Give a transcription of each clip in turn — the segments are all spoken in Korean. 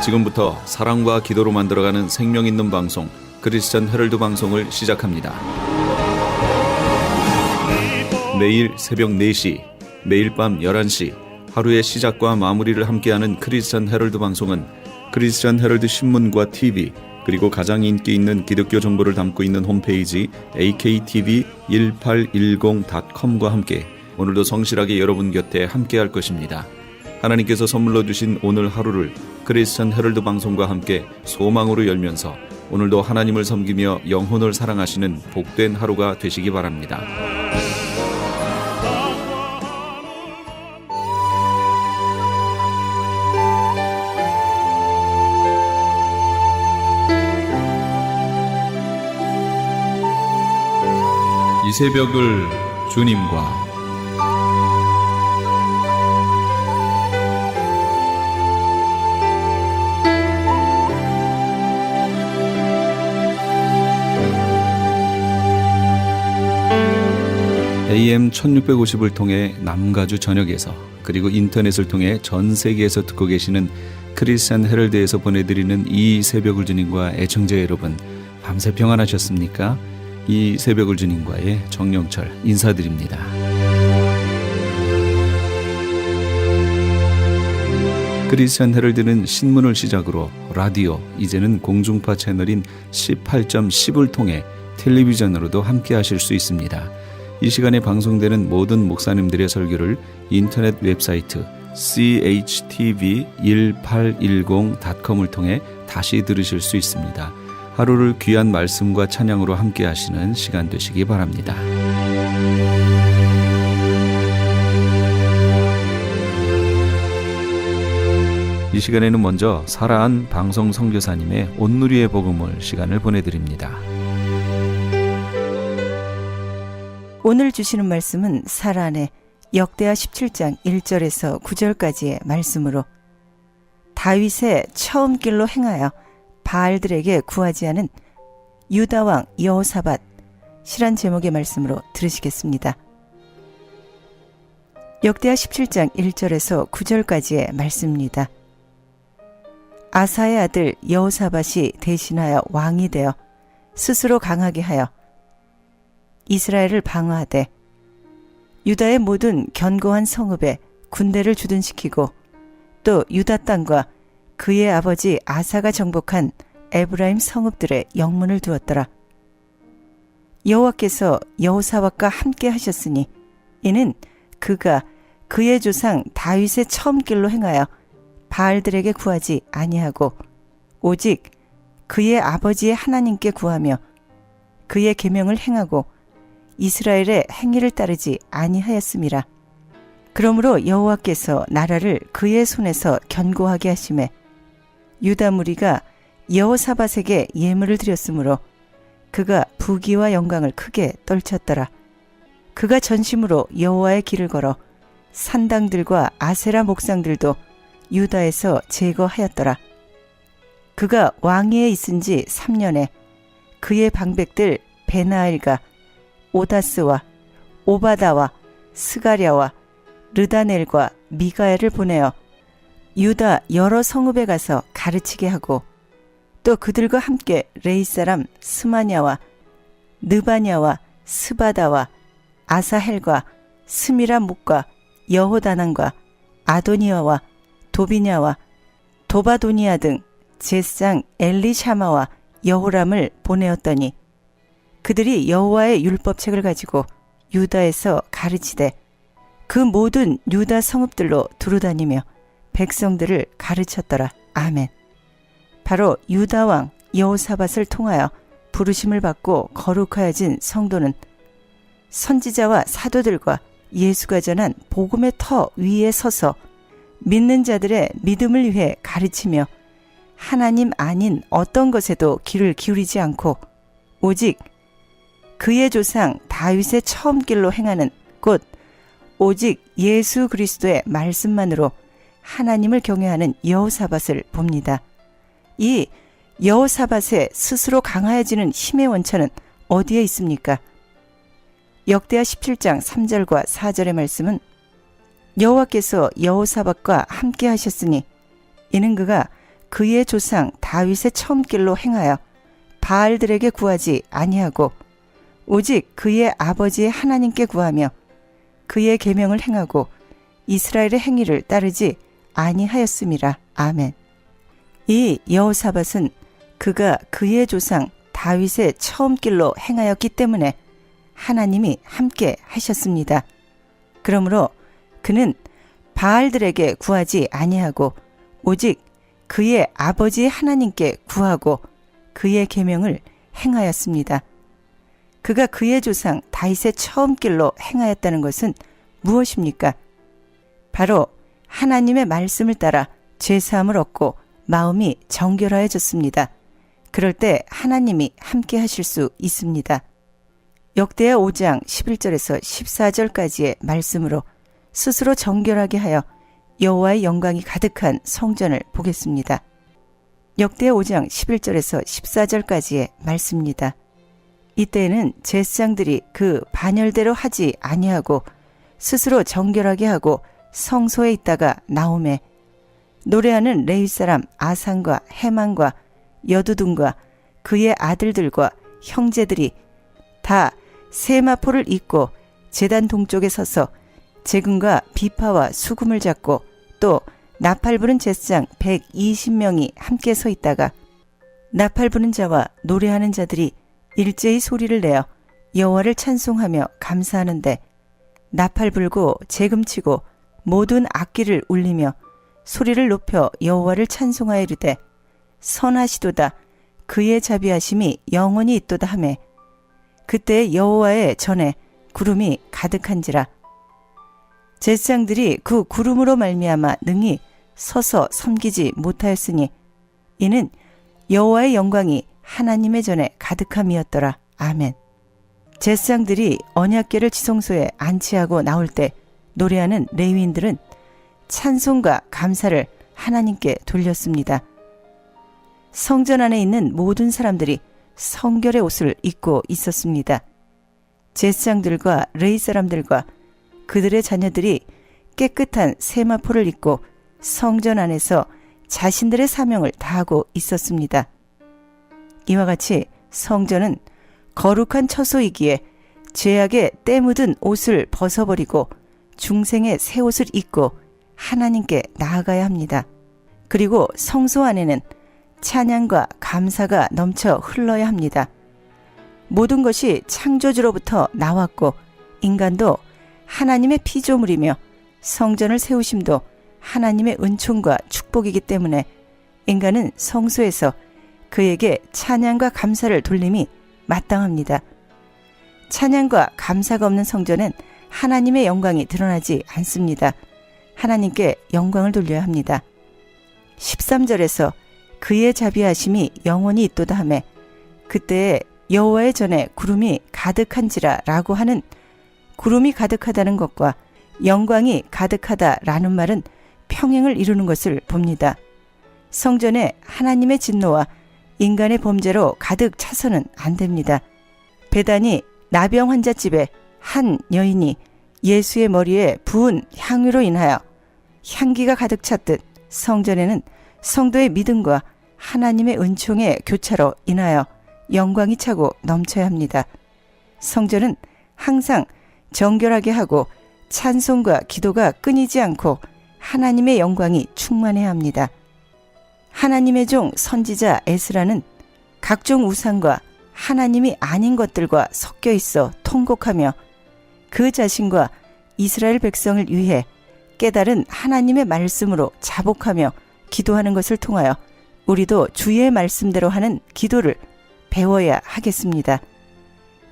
지금부터 사랑과 기도로 만들어가는 생명 있는 방송 크리스천 헤럴드 방송을 시작합니다. 매일 새벽 4시, 매일 밤 11시 하루의 시작과 마무리를 함께하는 크리스천 헤럴드 방송은 크리스천 헤럴드 신문과 TV 그리고 가장 인기 있는 기독교 정보를 담고 있는 홈페이지 aktv1810.com과 함께 오늘도 성실하게 여러분 곁에 함께할 것입니다. 하나님께서 선물로 주신 오늘 하루를 크리스천 헤럴드 방송과 함께 소망으로 열면서 오늘도 하나님을 섬기며 영혼을 사랑하시는 복된 하루가 되시기 바랍니다. 이 새벽을 주님과 AM 1650을 통해 남가주 전역에서 그리고 인터넷을 통해 전 세계에서 듣고 계시는 크리스천 헤럴드에서 보내드리는 이 새벽을 주님과 애청자 여러분, 밤새 평안하셨습니까? 이 새벽을 주님과의 정영철 인사드립니다. 크리스천 헤럴드는 신문을 시작으로 라디오, 이제는 공중파 채널인 18.10을 통해 텔레비전으로도 함께 하실 수 있습니다. 이 시간에 방송되는 모든 목사님들의 설교를 인터넷 웹사이트 chtv1810.com을 통해 다시 들으실 수 있습니다. 하루를 귀한 말씀과 찬양으로 함께 하시는 시간 되시기 바랍니다. 이 시간에는 먼저 사라한 방송 선교사님의 온누리의 복음을 시간을 보내드립니다. 오늘 주시는 말씀은 사라안의 역대하 17장 1절에서 9절까지의 말씀으로 다윗의 처음 길로 행하여 바알들에게 구하지 않은 유다왕 여호사밧 시란 제목의 말씀으로 들으시겠습니다. 역대하 17장 1절에서 9절까지의 말씀입니다. 아사의 아들 여호사밧이 대신하여 왕이 되어 스스로 강하게 하여 이스라엘을 방어하되 유다의 모든 견고한 성읍에 군대를 주둔시키고 또 유다 땅과 그의 아버지 아사가 정복한 에브라임 성읍들의 영문을 두었더라. 여호와께서 여호사밧과 함께 하셨으니 이는 그가 그의 조상 다윗의 처음 길로 행하여 바알들에게 구하지 아니하고 오직 그의 아버지의 하나님께 구하며 그의 계명을 행하고 이스라엘의 행위를 따르지 아니하였음이라. 그러므로 여호와께서 나라를 그의 손에서 견고하게 하시매 유다 무리가 여호사밧에게 예물을 드렸으므로 그가 부귀와 영광을 크게 떨쳤더라. 그가 전심으로 여호와의 길을 걸어 산당들과 아세라 목상들도 유다에서 제거하였더라. 그가 왕위에 있은 지 3년에 그의 방백들 베나엘과 오다스와 오바다와 스가랴와 르다넬과 미가엘을 보내어 유다 여러 성읍에 가서 가르치게 하고 또 그들과 함께 레이 사람 스마냐와 느바냐와 스바다와 아사헬과 스미라목과 여호다난과 아도니아와 도비냐와 도바도니아 등 제사장 엘리샤마와 여호람을 보내었더니 그들이 여호와의 율법책을 가지고 유다에서 가르치되 그 모든 유다 성읍들로 두루다니며 백성들을 가르쳤더라. 아멘. 바로 유다 왕 여호사밧을 통하여 부르심을 받고 거룩하여진 성도는 선지자와 사도들과 예수가 전한 복음의 터 위에 서서 믿는 자들의 믿음을 위해 가르치며 하나님 아닌 어떤 것에도 귀를 기울이지 않고 오직 그의 조상 다윗의 처음 길로 행하는 곧 오직 예수 그리스도의 말씀만으로 하나님을 경외하는 여호사밧을 봅니다. 이 여호사밧의 스스로 강하여지는 힘의 원천은 어디에 있습니까? 역대하 17장 3절과 4절의 말씀은 여호와께서 여호사밧과 함께 하셨으니 이는 그가 그의 조상 다윗의 처음길로 행하여 바알들에게 구하지 아니하고 오직 그의 아버지의 하나님께 구하며 그의 계명을 행하고 이스라엘의 행위를 따르지 아니하였음이라. 아멘. 이 여호사밧은 그가 그의 조상 다윗의 처음길로 행하였기 때문에 하나님이 함께 하셨습니다. 그러므로 그는 바알들에게 구하지 아니하고 오직 그의 아버지의 하나님께 구하고 그의 계명을 행하였습니다. 그가 그의 조상 다윗의 처음길로 행하였다는 것은 무엇입니까? 바로 하나님의 말씀을 따라 죄사함을 얻고 마음이 정결하여졌습니다. 그럴 때 하나님이 함께 하실 수 있습니다. 역대하 5장 11절에서 14절까지의 말씀으로 스스로 정결하게 하여 여호와의 영광이 가득한 성전을 보겠습니다. 역대하 5장 11절에서 14절까지의 말씀입니다. 이때에는 제사장들이 그 반열대로 하지 아니하고 스스로 정결하게 하고 성소에 있다가 나오매 노래하는 레위 사람 아산과 헤만과 여두둔과 그의 아들들과 형제들이 다 세마포를 입고 제단 동쪽에 서서 재금과 비파와 수금을 잡고 또 나팔 부는 제사장 120명이 함께 서 있다가 나팔 부는 자와 노래하는 자들이 일제히 소리를 내어 여호와를 찬송하며 감사하는데 나팔 불고 재금치고 모든 악기를 울리며 소리를 높여 여호와를 찬송하여 이르되 선하시도다 그의 자비하심이 영원히 있도다 하매 그때 여호와의 전에 구름이 가득한지라. 제사장들이 그 구름으로 말미암아 능히 서서 섬기지 못하였으니 이는 여호와의 영광이 하나님의 전에 가득함이었더라. 아멘. 제사장들이 언약궤를 지성소에 안치하고 나올 때 노래하는 레위인들은 찬송과 감사를 하나님께 돌렸습니다. 성전 안에 있는 모든 사람들이 성결의 옷을 입고 있었습니다. 제사장들과 레위 사람들과 그들의 자녀들이 깨끗한 세마포를 입고 성전 안에서 자신들의 사명을 다하고 있었습니다. 이와 같이 성전은 거룩한 처소이기에 죄악에 때 묻은 옷을 벗어버리고 중생의 새 옷을 입고 하나님께 나아가야 합니다. 그리고 성소 안에는 찬양과 감사가 넘쳐 흘러야 합니다. 모든 것이 창조주로부터 나왔고 인간도 하나님의 피조물이며 성전을 세우심도 하나님의 은총과 축복이기 때문에 인간은 성소에서 그에게 찬양과 감사를 돌림이 마땅합니다. 찬양과 감사가 없는 성전엔 하나님의 영광이 드러나지 않습니다. 하나님께 영광을 돌려야 합니다. 13절에서 그의 자비하심이 영원히 있도다 하매 그때에 여호와의 전에 구름이 가득한지라 라고 하는 구름이 가득하다는 것과 영광이 가득하다 라는 말은 평행을 이루는 것을 봅니다. 성전에 하나님의 진노와 인간의 범죄로 가득 차서는 안 됩니다. 배단이 나병 환자집에 한 여인이 예수의 머리에 부은 향유로 인하여 향기가 가득 찼듯 성전에는 성도의 믿음과 하나님의 은총의 교차로 인하여 영광이 차고 넘쳐야 합니다. 성전은 항상 정결하게 하고 찬송과 기도가 끊이지 않고 하나님의 영광이 충만해야 합니다. 하나님의 종 선지자 에스라는 각종 우상과 하나님이 아닌 것들과 섞여 있어 통곡하며 그 자신과 이스라엘 백성을 위해 깨달은 하나님의 말씀으로 자복하며 기도하는 것을 통하여 우리도 주의 말씀대로 하는 기도를 배워야 하겠습니다.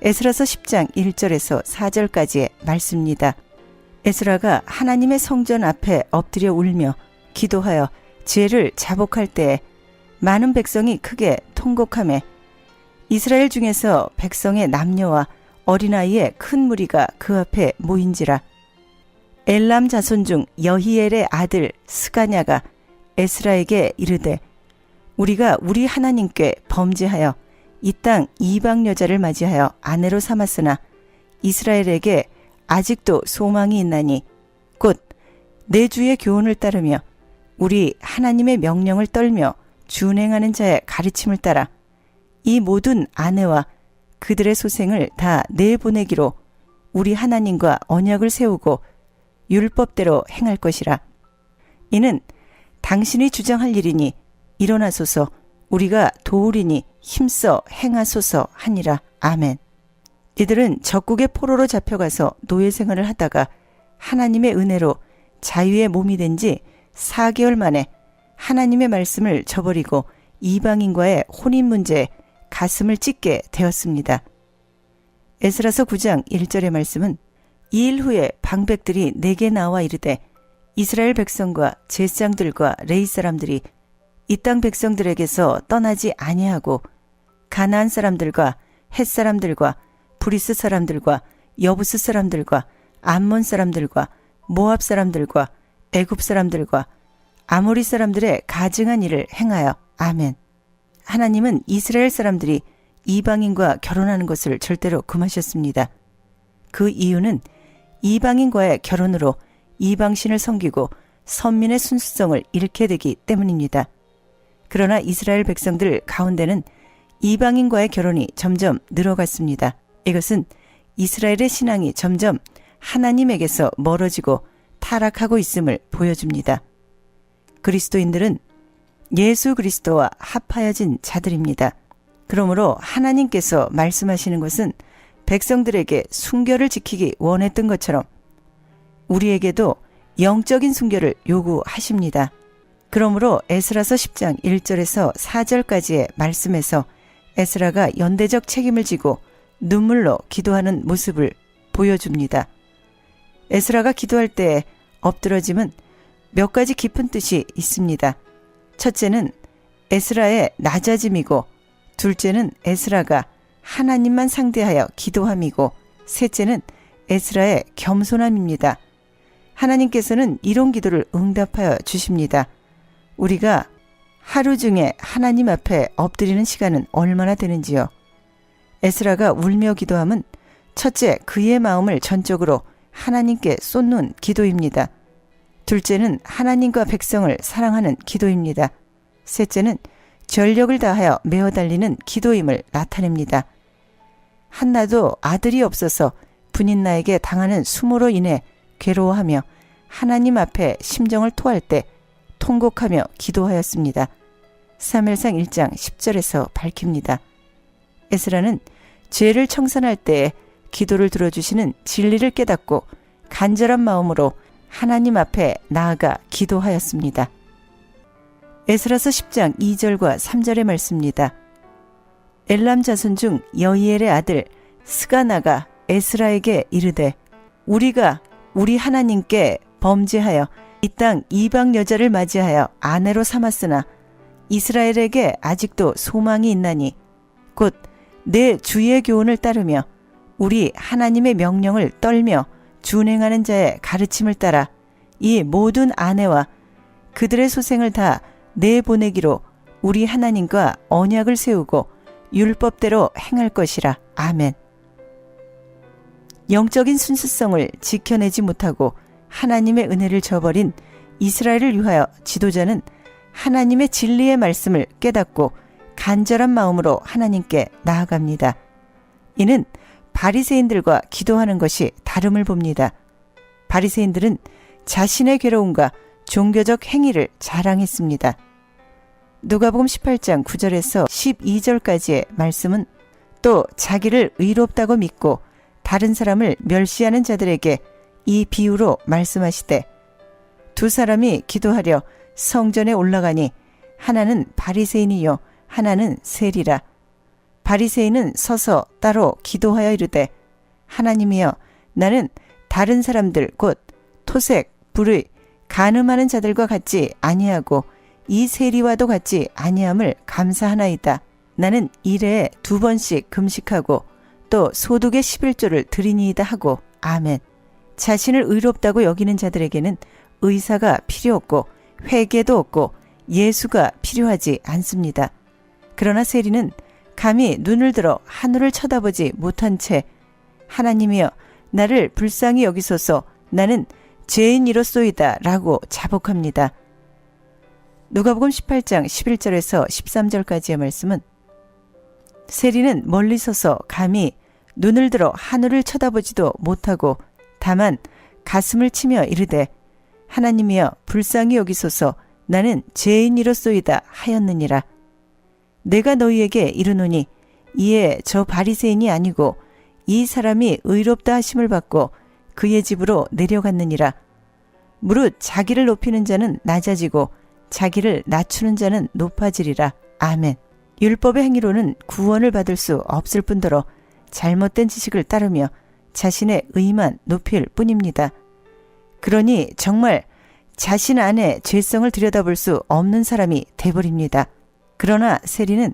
에스라서 10장 1절에서 4절까지의 말씀입니다. 에스라가 하나님의 성전 앞에 엎드려 울며 기도하여 죄를 자복할 때에 많은 백성이 크게 통곡하며 이스라엘 중에서 백성의 남녀와 어린아이의 큰 무리가 그 앞에 모인지라. 엘람 자손 중 여히엘의 아들 스가냐가 에스라에게 이르되 우리가 우리 하나님께 범죄하여 이 땅 이방 여자를 맞이하여 아내로 삼았으나 이스라엘에게 아직도 소망이 있나니 곧 내 주의 교훈을 따르며 우리 하나님의 명령을 떨며 준행하는 자의 가르침을 따라 이 모든 아내와 그들의 소생을 다 내보내기로 우리 하나님과 언약을 세우고 율법대로 행할 것이라. 이는 당신이 주장할 일이니 일어나소서, 우리가 도우리니 힘써 행하소서 하니라. 아멘. 이들은 적국의 포로로 잡혀가서 노예 생활을 하다가 하나님의 은혜로 자유의 몸이 된 지 4개월 만에 하나님의 말씀을 저버리고 이방인과의 혼인 문제에 가슴을 찢게 되었습니다. 에스라서 9장 1절의 말씀은 이 일 후에 방백들이 내게 나와 이르되 이스라엘 백성과 제사장들과 레위 사람들이 이 땅 백성들에게서 떠나지 아니하고 가나안 사람들과 헷 사람들과 브리스 사람들과 여부스 사람들과 암몬 사람들과 모압 사람들과 애굽 사람들과 아모리 사람들의 가증한 일을 행하여. 아멘. 하나님은 이스라엘 사람들이 이방인과 결혼하는 것을 절대로 금하셨습니다. 그 이유는 이방인과의 결혼으로 이방신을 섬기고 선민의 순수성을 잃게 되기 때문입니다. 그러나 이스라엘 백성들 가운데는 이방인과의 결혼이 점점 늘어갔습니다. 이것은 이스라엘의 신앙이 점점 하나님에게서 멀어지고 타락하고 있음을 보여줍니다. 그리스도인들은 예수 그리스도와 합하여진 자들입니다. 그러므로 하나님께서 말씀하시는 것은 백성들에게 순결을 지키기 원했던 것처럼 우리에게도 영적인 순결을 요구하십니다. 그러므로 에스라서 10장 1절에서 4절까지의 말씀에서 에스라가 연대적 책임을 지고 눈물로 기도하는 모습을 보여줍니다. 에스라가 기도할 때에 엎드러짐은 몇 가지 깊은 뜻이 있습니다. 첫째는 에스라의 낮아짐이고, 둘째는 에스라가 하나님만 상대하여 기도함이고, 셋째는 에스라의 겸손함입니다. 하나님께서는 이런 기도를 응답하여 주십니다. 우리가 하루 중에 하나님 앞에 엎드리는 시간은 얼마나 되는지요? 에스라가 울며 기도함은 첫째, 그의 마음을 전적으로 하나님께 쏟는 기도입니다. 둘째는 하나님과 백성을 사랑하는 기도입니다. 셋째는 전력을 다하여 메어 달리는 기도임을 나타냅니다. 한나도 아들이 없어서 분인 나에게 당하는 수모로 인해 괴로워하며 하나님 앞에 심정을 토할 때 통곡하며 기도하였습니다. 사무엘상 1장 10절에서 밝힙니다. 에스라는 죄를 청산할 때에 기도를 들어주시는 진리를 깨닫고 간절한 마음으로 하나님 앞에 나아가 기도하였습니다. 에스라서 10장 2절과 3절의 말씀입니다. 엘람 자손 중 여이엘의 아들 스가나가 에스라에게 이르되 우리가 우리 하나님께 범죄하여 이 땅 이방 여자를 맞이하여 아내로 삼았으나 이스라엘에게 아직도 소망이 있나니 곧 내 주의 교훈을 따르며 우리 하나님의 명령을 떨며 준행하는 자의 가르침을 따라 이 모든 아내와 그들의 소생을 다 내보내기로 우리 하나님과 언약을 세우고 율법대로 행할 것이라. 아멘. 영적인 순수성을 지켜내지 못하고 하나님의 은혜를 저버린 이스라엘을 위하여 지도자는 하나님의 진리의 말씀을 깨닫고 간절한 마음으로 하나님께 나아갑니다. 이는 바리새인들과 기도하는 것이 다름을 봅니다. 바리새인들은 자신의 괴로움과 종교적 행위를 자랑했습니다. 누가복음 18장 9절에서 12절까지의 말씀은 또 자기를 의롭다고 믿고 다른 사람을 멸시하는 자들에게 이 비유로 말씀하시되 두 사람이 기도하려 성전에 올라가니 하나는 바리새인이요 하나는 세리라. 바리새인은 서서 따로 기도하여 이르되 하나님이여 나는 다른 사람들 곧 토색, 불의, 간음하는 자들과 같지 아니하고 이 세리와도 같지 아니함을 감사하나이다. 나는 일에 2번씩 금식하고 또 소득의 11조를 드리니이다 하고. 아멘. 자신을 의롭다고 여기는 자들에게는 의사가 필요 없고 회개도 없고 예수가 필요하지 않습니다. 그러나 세리는 감히 눈을 들어 하늘을 쳐다보지 못한 채 하나님이여 나를 불쌍히 여기소서 나는 죄인이로소이다 라고 자복합니다. 누가복음 18장 11절에서 13절까지의 말씀은 세리는 멀리 서서 감히 눈을 들어 하늘을 쳐다보지도 못하고 다만 가슴을 치며 이르되 하나님이여 불쌍히 여기소서 나는 죄인이로소이다 하였느니라. 내가 너희에게 이르노니 이에 저 바리새인이 아니고 이 사람이 의롭다 하심을 받고 그의 집으로 내려갔느니라. 무릇 자기를 높이는 자는 낮아지고 자기를 낮추는 자는 높아지리라. 아멘. 율법의 행위로는 구원을 받을 수 없을 뿐더러 잘못된 지식을 따르며 자신의 의만 높일 뿐입니다. 그러니 정말 자신 안에 죄성을 들여다볼 수 없는 사람이 돼버립니다. 그러나 세리는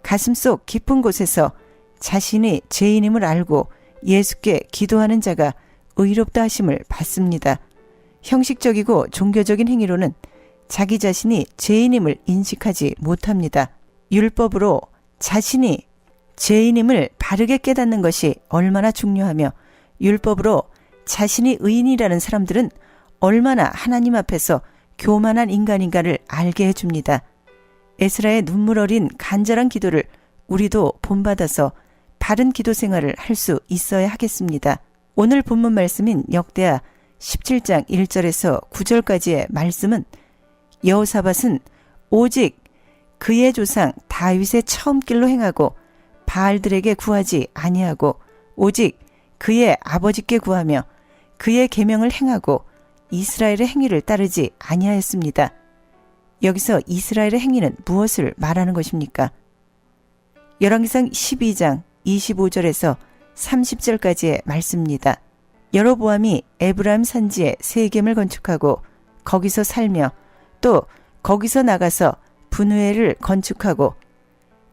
가슴속 깊은 곳에서 자신이 죄인임을 알고 예수께 기도하는 자가 의롭다 하심을 받습니다. 형식적이고 종교적인 행위로는 자기 자신이 죄인임을 인식하지 못합니다. 율법으로 자신이 죄인임을 바르게 깨닫는 것이 얼마나 중요하며 율법으로 자신이 의인이라는 사람들은 얼마나 하나님 앞에서 교만한 인간인가를 알게 해줍니다. 에스라의 눈물 어린 간절한 기도를 우리도 본받아서 바른 기도 생활을 할 수 있어야 하겠습니다. 오늘 본문 말씀인 역대하 17장 1절에서 9절까지의 말씀은 여호사밧은 오직 그의 조상 다윗의 처음 길로 행하고 바알들에게 구하지 아니하고 오직 그의 아버지께 구하며 그의 계명을 행하고 이스라엘의 행위를 따르지 아니하였습니다. 여기서 이스라엘의 행위는 무엇을 말하는 것입니까? 열왕기상 12장 25절에서 30절까지의 말씀입니다. 여로보암이 에브라임 산지에 세겜을 건축하고 거기서 살며 또 거기서 나가서 분우엘을 건축하고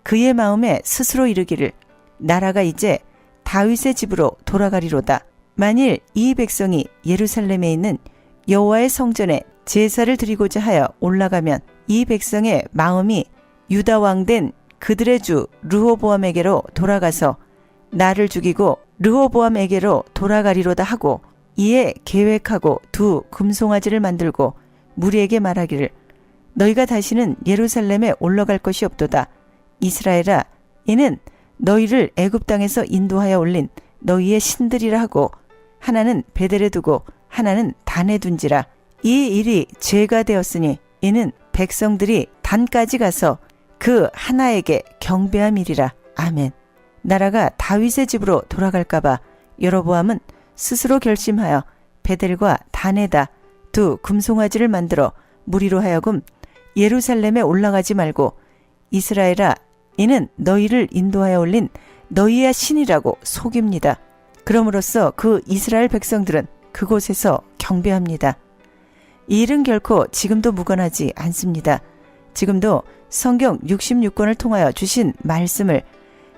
그의 마음에 스스로 이르기를 나라가 이제 다윗의 집으로 돌아가리로다. 만일 이 백성이 예루살렘에 있는 여호와의 성전에 제사를 드리고자 하여 올라가면 이 백성의 마음이 유다 왕 된 그들의 주 르호보암에게로 돌아가서 나를 죽이고 르호보암에게로 돌아가리로다 하고 이에 계획하고 두 금송아지를 만들고 무리에게 말하기를 너희가 다시는 예루살렘에 올라갈 것이 없도다. 이스라엘아 이는 너희를 애굽 땅에서 인도하여 올린 너희의 신들이라 하고 하나는 베델에 두고 하나는 단에 둔지라. 이 일이 죄가 되었으니 이는 백성들이 단까지 가서 그 하나에게 경배함이리라. 아멘. 나라가 다윗의 집으로 돌아갈까봐 여로보암은 스스로 결심하여 베델과 단에다 두 금송아지를 만들어 무리로 하여금 예루살렘에 올라가지 말고 이스라엘아 이는 너희를 인도하여 올린 너희의 신이라고 속입니다. 그럼으로써 그 이스라엘 백성들은 그곳에서 경배합니다. 이 일은 결코 지금도 무관하지 않습니다. 지금도 성경 66권을 통하여 주신 말씀을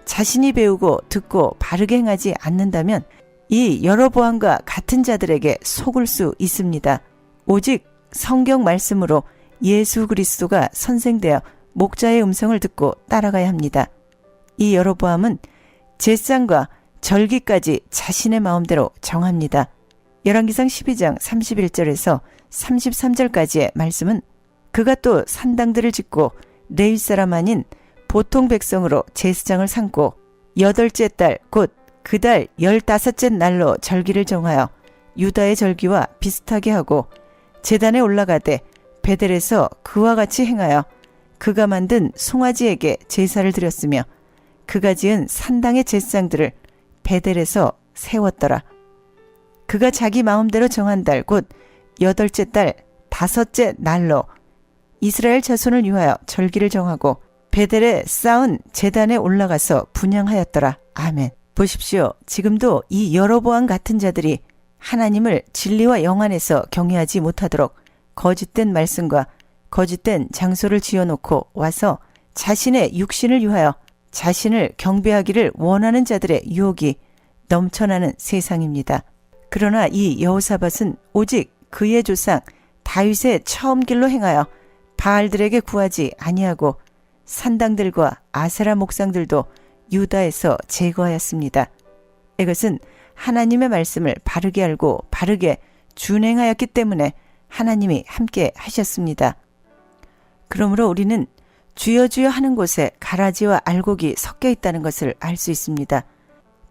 자신이 배우고 듣고 바르게 행하지 않는다면 이 여로보암과 같은 자들에게 속을 수 있습니다. 오직 성경 말씀으로 예수 그리스도가 선생되어 목자의 음성을 듣고 따라가야 합니다. 이 여로보암은 제사장과 절기까지 자신의 마음대로 정합니다. 열왕기상 12장 31절에서 33절까지의 말씀은 그가 또 산당들을 짓고 레위 사람 아닌 보통 백성으로 제사장을 삼고 8째 달 곧 그 달 15째 날로 절기를 정하여 유다의 절기와 비슷하게 하고 제단에 올라가되 베델에서 그와 같이 행하여 그가 만든 송아지에게 제사를 드렸으며 그가 지은 산당의 제사장들을 베델에서 세웠더라. 그가 자기 마음대로 정한 달 곧 8째 달 5째 날로 이스라엘 자손을 위하여 절기를 정하고 베델에 쌓은 제단에 올라가서 분향하였더라. 아멘. 보십시오. 지금도 이 여로보암 같은 자들이 하나님을 진리와 영안에서 경외하지 못하도록 거짓된 말씀과 거짓된 장소를 지어놓고 와서 자신의 육신을 위하여 자신을 경배하기를 원하는 자들의 유혹이 넘쳐나는 세상입니다. 그러나 이 여호사밧은 오직 그의 조상 다윗의 처음 길로 행하여 바알들에게 구하지 아니하고 산당들과 아세라 목상들도 유다에서 제거하였습니다. 이것은 하나님의 말씀을 바르게 알고 바르게 준행하였기 때문에 하나님이 함께 하셨습니다. 그러므로 우리는 주여 주여 하는 곳에 가라지와 알곡이 섞여 있다는 것을 알 수 있습니다.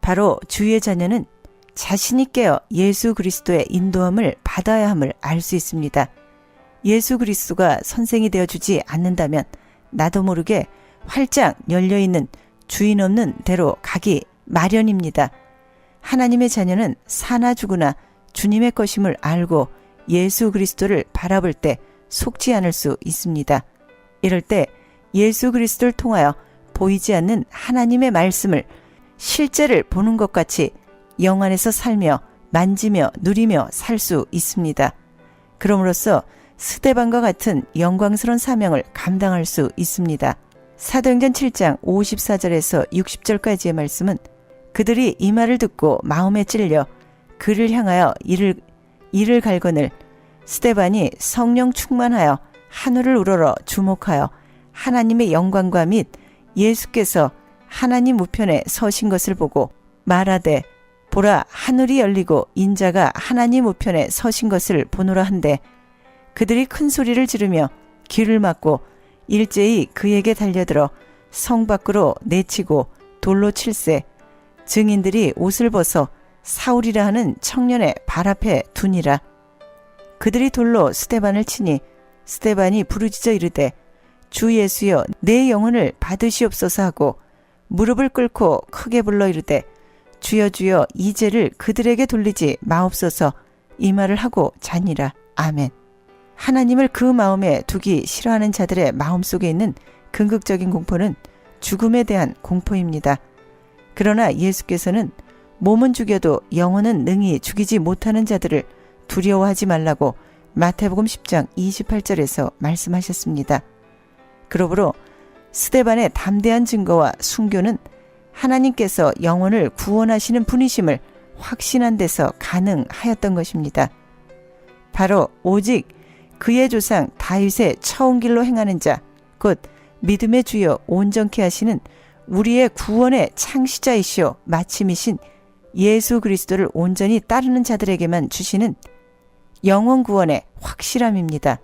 바로 주의 자녀는 자신이 깨어 예수 그리스도의 인도함을 받아야 함을 알 수 있습니다. 예수 그리스도가 선생이 되어주지 않는다면 나도 모르게 활짝 열려있는 주인 없는 대로 가기 마련입니다. 하나님의 자녀는 사나 죽으나 주님의 것임을 알고 예수 그리스도를 바라볼 때 속지 않을 수 있습니다. 이럴 때 예수 그리스도를 통하여 보이지 않는 하나님의 말씀을 실제를 보는 것 같이 영 안에서 살며 만지며 누리며 살 수 있습니다. 그럼으로써 스데반과 같은 영광스러운 사명을 감당할 수 있습니다. 사도행전 7장 54절에서 60절까지의 말씀은 그들이 이 말을 듣고 마음에 찔려 그를 향하여 이를 갈거늘 스데반이 성령 충만하여 하늘을 우러러 주목하여 하나님의 영광과 및 예수께서 하나님 우편에 서신 것을 보고 말하되 보라 하늘이 열리고 인자가 하나님 우편에 서신 것을 보노라 한데 그들이 큰 소리를 지르며 귀를 막고 일제히 그에게 달려들어 성 밖으로 내치고 돌로 칠세 증인들이 옷을 벗어 사울이라 하는 청년의 발 앞에 두니라. 그들이 돌로 스데반을 치니 스데반이 부르짖어 이르되 주 예수여 내 영혼을 받으시옵소서 하고 무릎을 꿇고 크게 불러 이르되 주여 주여 이 죄를 그들에게 돌리지 마옵소서 이 말을 하고 자니라. 아멘. 하나님을 그 마음에 두기 싫어하는 자들의 마음속에 있는 궁극적인 공포는 죽음에 대한 공포입니다. 그러나 예수께서는 몸은 죽여도 영혼은 능히 죽이지 못하는 자들을 두려워하지 말라고 마태복음 10장 28절에서 말씀하셨습니다. 그러므로 스데반의 담대한 증거와 순교는 하나님께서 영혼을 구원하시는 분이심을 확신한 데서 가능하였던 것입니다. 바로 오직 그의 조상 다윗의 처음 길로 행하는 자, 곧 믿음의 주여 온전케 하시는 우리의 구원의 창시자이시오 마침이신 예수 그리스도를 온전히 따르는 자들에게만 주시는 영원 구원의 확실함입니다.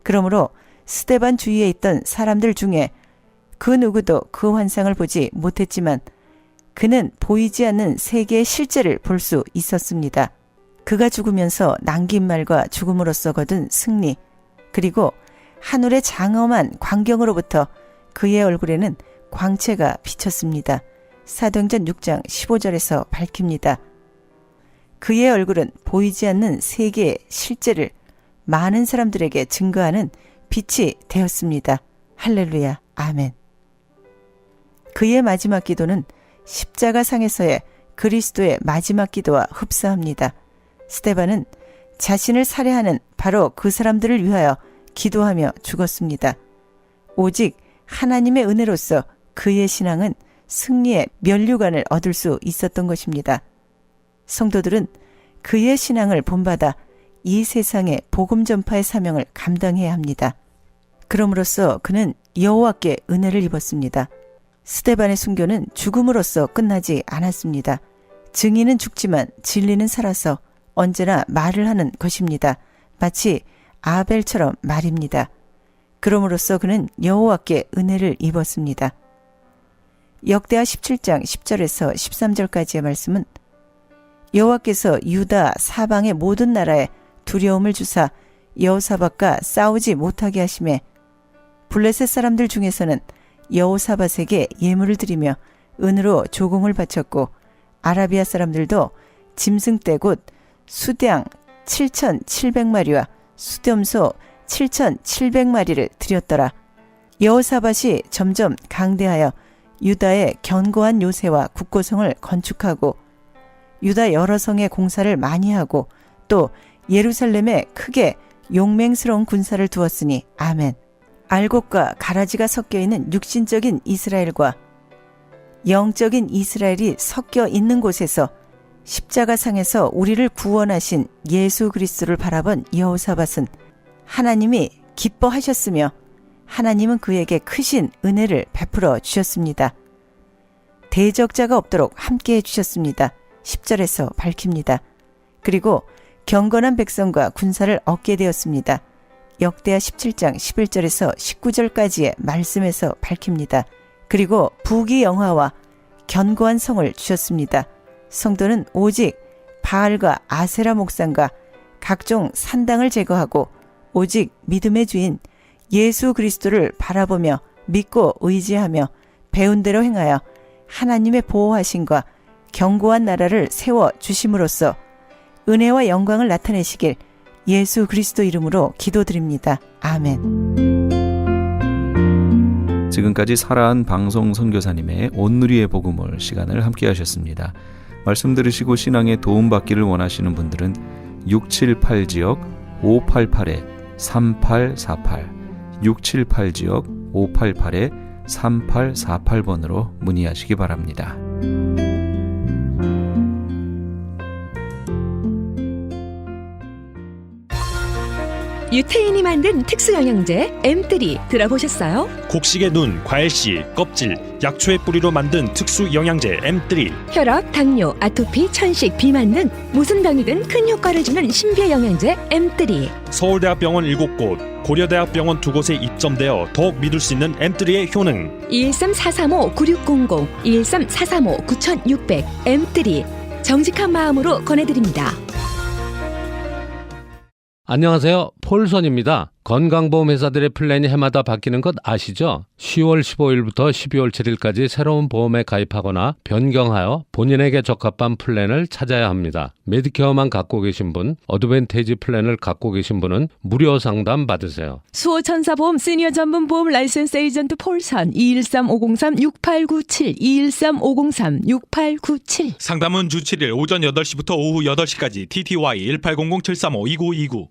그러므로 스데반 주위에 있던 사람들 중에 그 누구도 그 환상을 보지 못했지만 그는 보이지 않는 세계의 실제를 볼 수 있었습니다. 그가 죽으면서 남긴 말과 죽음으로써 거둔 승리, 그리고 하늘의 장엄한 광경으로부터 그의 얼굴에는 광채가 비쳤습니다. 사도행전 6장 15절에서 밝힙니다. 그의 얼굴은 보이지 않는 세계의 실제를 많은 사람들에게 증거하는 빛이 되었습니다. 할렐루야, 아멘. 그의 마지막 기도는 십자가상에서의 그리스도의 마지막 기도와 흡사합니다. 스데반은 자신을 살해하는 바로 그 사람들을 위하여 기도하며 죽었습니다. 오직 하나님의 은혜로서 그의 신앙은 승리의 면류관을 얻을 수 있었던 것입니다. 성도들은 그의 신앙을 본받아 이 세상의 복음 전파의 사명을 감당해야 합니다. 그럼으로써 그는 여호와께 은혜를 입었습니다. 스데반의 순교는 죽음으로써 끝나지 않았습니다. 증인은 죽지만 진리는 살아서 언제나 말을 하는 것입니다. 마치 아벨처럼 말입니다. 그럼으로써 그는 여호와께 은혜를 입었습니다. 역대하 17장 10절에서 13절까지의 말씀은 여호와께서 유다 사방의 모든 나라에 두려움을 주사 여호사밧과 싸우지 못하게 하시매 블레셋 사람들 중에서는 여호사밧에게 예물을 드리며 은으로 조공을 바쳤고 아라비아 사람들도 짐승떼 곧 수량 7,700마리와 수렴소 7,700마리를 드렸더라. 여호사밧이 점점 강대하여 유다의 견고한 요새와 국고성을 건축하고 유다 여러 성의 공사를 많이 하고 또 예루살렘에 크게 용맹스러운 군사를 두었으니 아멘. 알곡과 가라지가 섞여 있는 육신적인 이스라엘과 영적인 이스라엘이 섞여 있는 곳에서 십자가상에서 우리를 구원하신 예수 그리스도를 바라본 여호사밧은 하나님이 기뻐하셨으며 하나님은 그에게 크신 은혜를 베풀어 주셨습니다. 대적자가 없도록 함께해 주셨습니다. 10절에서 밝힙니다. 그리고 경건한 백성과 군사를 얻게 되었습니다. 역대하 17장 11절에서 19절까지의 말씀에서 밝힙니다. 그리고 부귀영화와 견고한 성을 주셨습니다. 성도는 오직 바알과 아세라 목상과 각종 산당을 제거하고 오직 믿음의 주인 예수 그리스도를 바라보며 믿고 의지하며 배운 대로 행하여 하나님의 보호하심과 견고한 나라를 세워 주심으로써 은혜와 영광을 나타내시길 예수 그리스도 이름으로 기도드립니다. 아멘. 지금까지 살아한 방송 선교사님의 온누리의 복음을 시간을 함께 하셨습니다. 말씀 들으시고 신앙에 도움받기를 원하시는 분들은 678지역 588-3848 678지역 588-3848번으로 문의하시기 바랍니다. 유태인이 만든 특수영양제 M3 들어보셨어요? 곡식의 눈, 과일씨, 껍질, 약초의 뿌리로 만든 특수 영양제 M3. 혈압, 당뇨, 아토피, 천식, 비만 등 무슨 병이든 큰 효과를 주는 신비의 영양제 M3. 서울대학병원 7곳, 고려대학병원 2곳에 입점되어 더욱 믿을 수 있는 M3의 효능. 213-435-9600, 213-435-9600 M3 정직한 마음으로 권해드립니다. 안녕하세요. 폴선입니다. 건강보험회사들의 플랜이 해마다 바뀌는 것 아시죠? 10월 15일부터 12월 7일까지 새로운 보험에 가입하거나 변경하여 본인에게 적합한 플랜을 찾아야 합니다. 메디케어만 갖고 계신 분, 어드밴테이지 플랜을 갖고 계신 분은 무료 상담 받으세요. 수호천사보험 시니어 전문 보험 라이센스 에이전트 폴선 213-503-6897 213-503-6897 상담은 주 7일 오전 8시부터 오후 8시까지 TTY 1800-735-2929.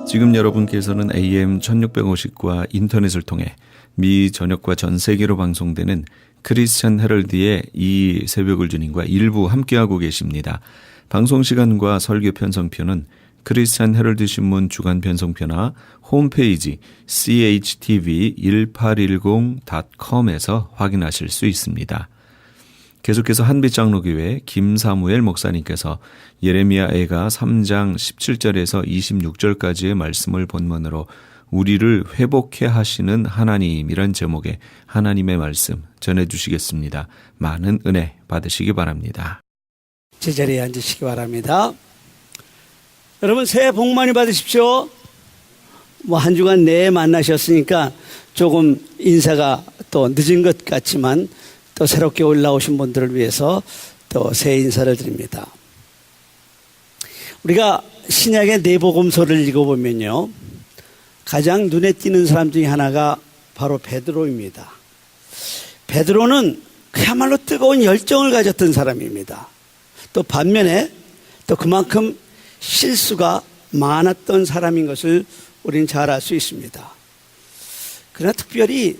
지금 여러분께서는 AM 1650과 인터넷을 통해 미 전역과 전 세계로 방송되는 크리스천 헤럴드의 이 새벽을 주님과 일부 함께하고 계십니다. 방송 시간과 설교 편성표는 크리스천 헤럴드 신문 주간 편성표나 홈페이지 chtv1810.com에서 확인하실 수 있습니다. 계속해서 한빛장로교회 김사무엘 목사님께서 예레미야 애가 3장 17절에서 26절까지의 말씀을 본문으로 우리를 회복해 하시는 하나님이란 제목의 하나님의 말씀 전해주시겠습니다. 많은 은혜 받으시기 바랍니다. 제자리에 앉으시기 바랍니다. 여러분 새해 복 많이 받으십시오. 한 주간 내에 만나셨으니까 조금 인사가 또 늦은 것 같지만 또 새롭게 올라오신 분들을 위해서 또 새해 인사를 드립니다. 우리가 신약의 내복음서를 읽어보면요, 가장 눈에 띄는 사람 중에 하나가 바로 베드로입니다. 베드로는 그야말로 뜨거운 열정을 가졌던 사람입니다. 또 반면에 또 그만큼 실수가 많았던 사람인 것을 우리는 잘 알 수 있습니다. 그러나 특별히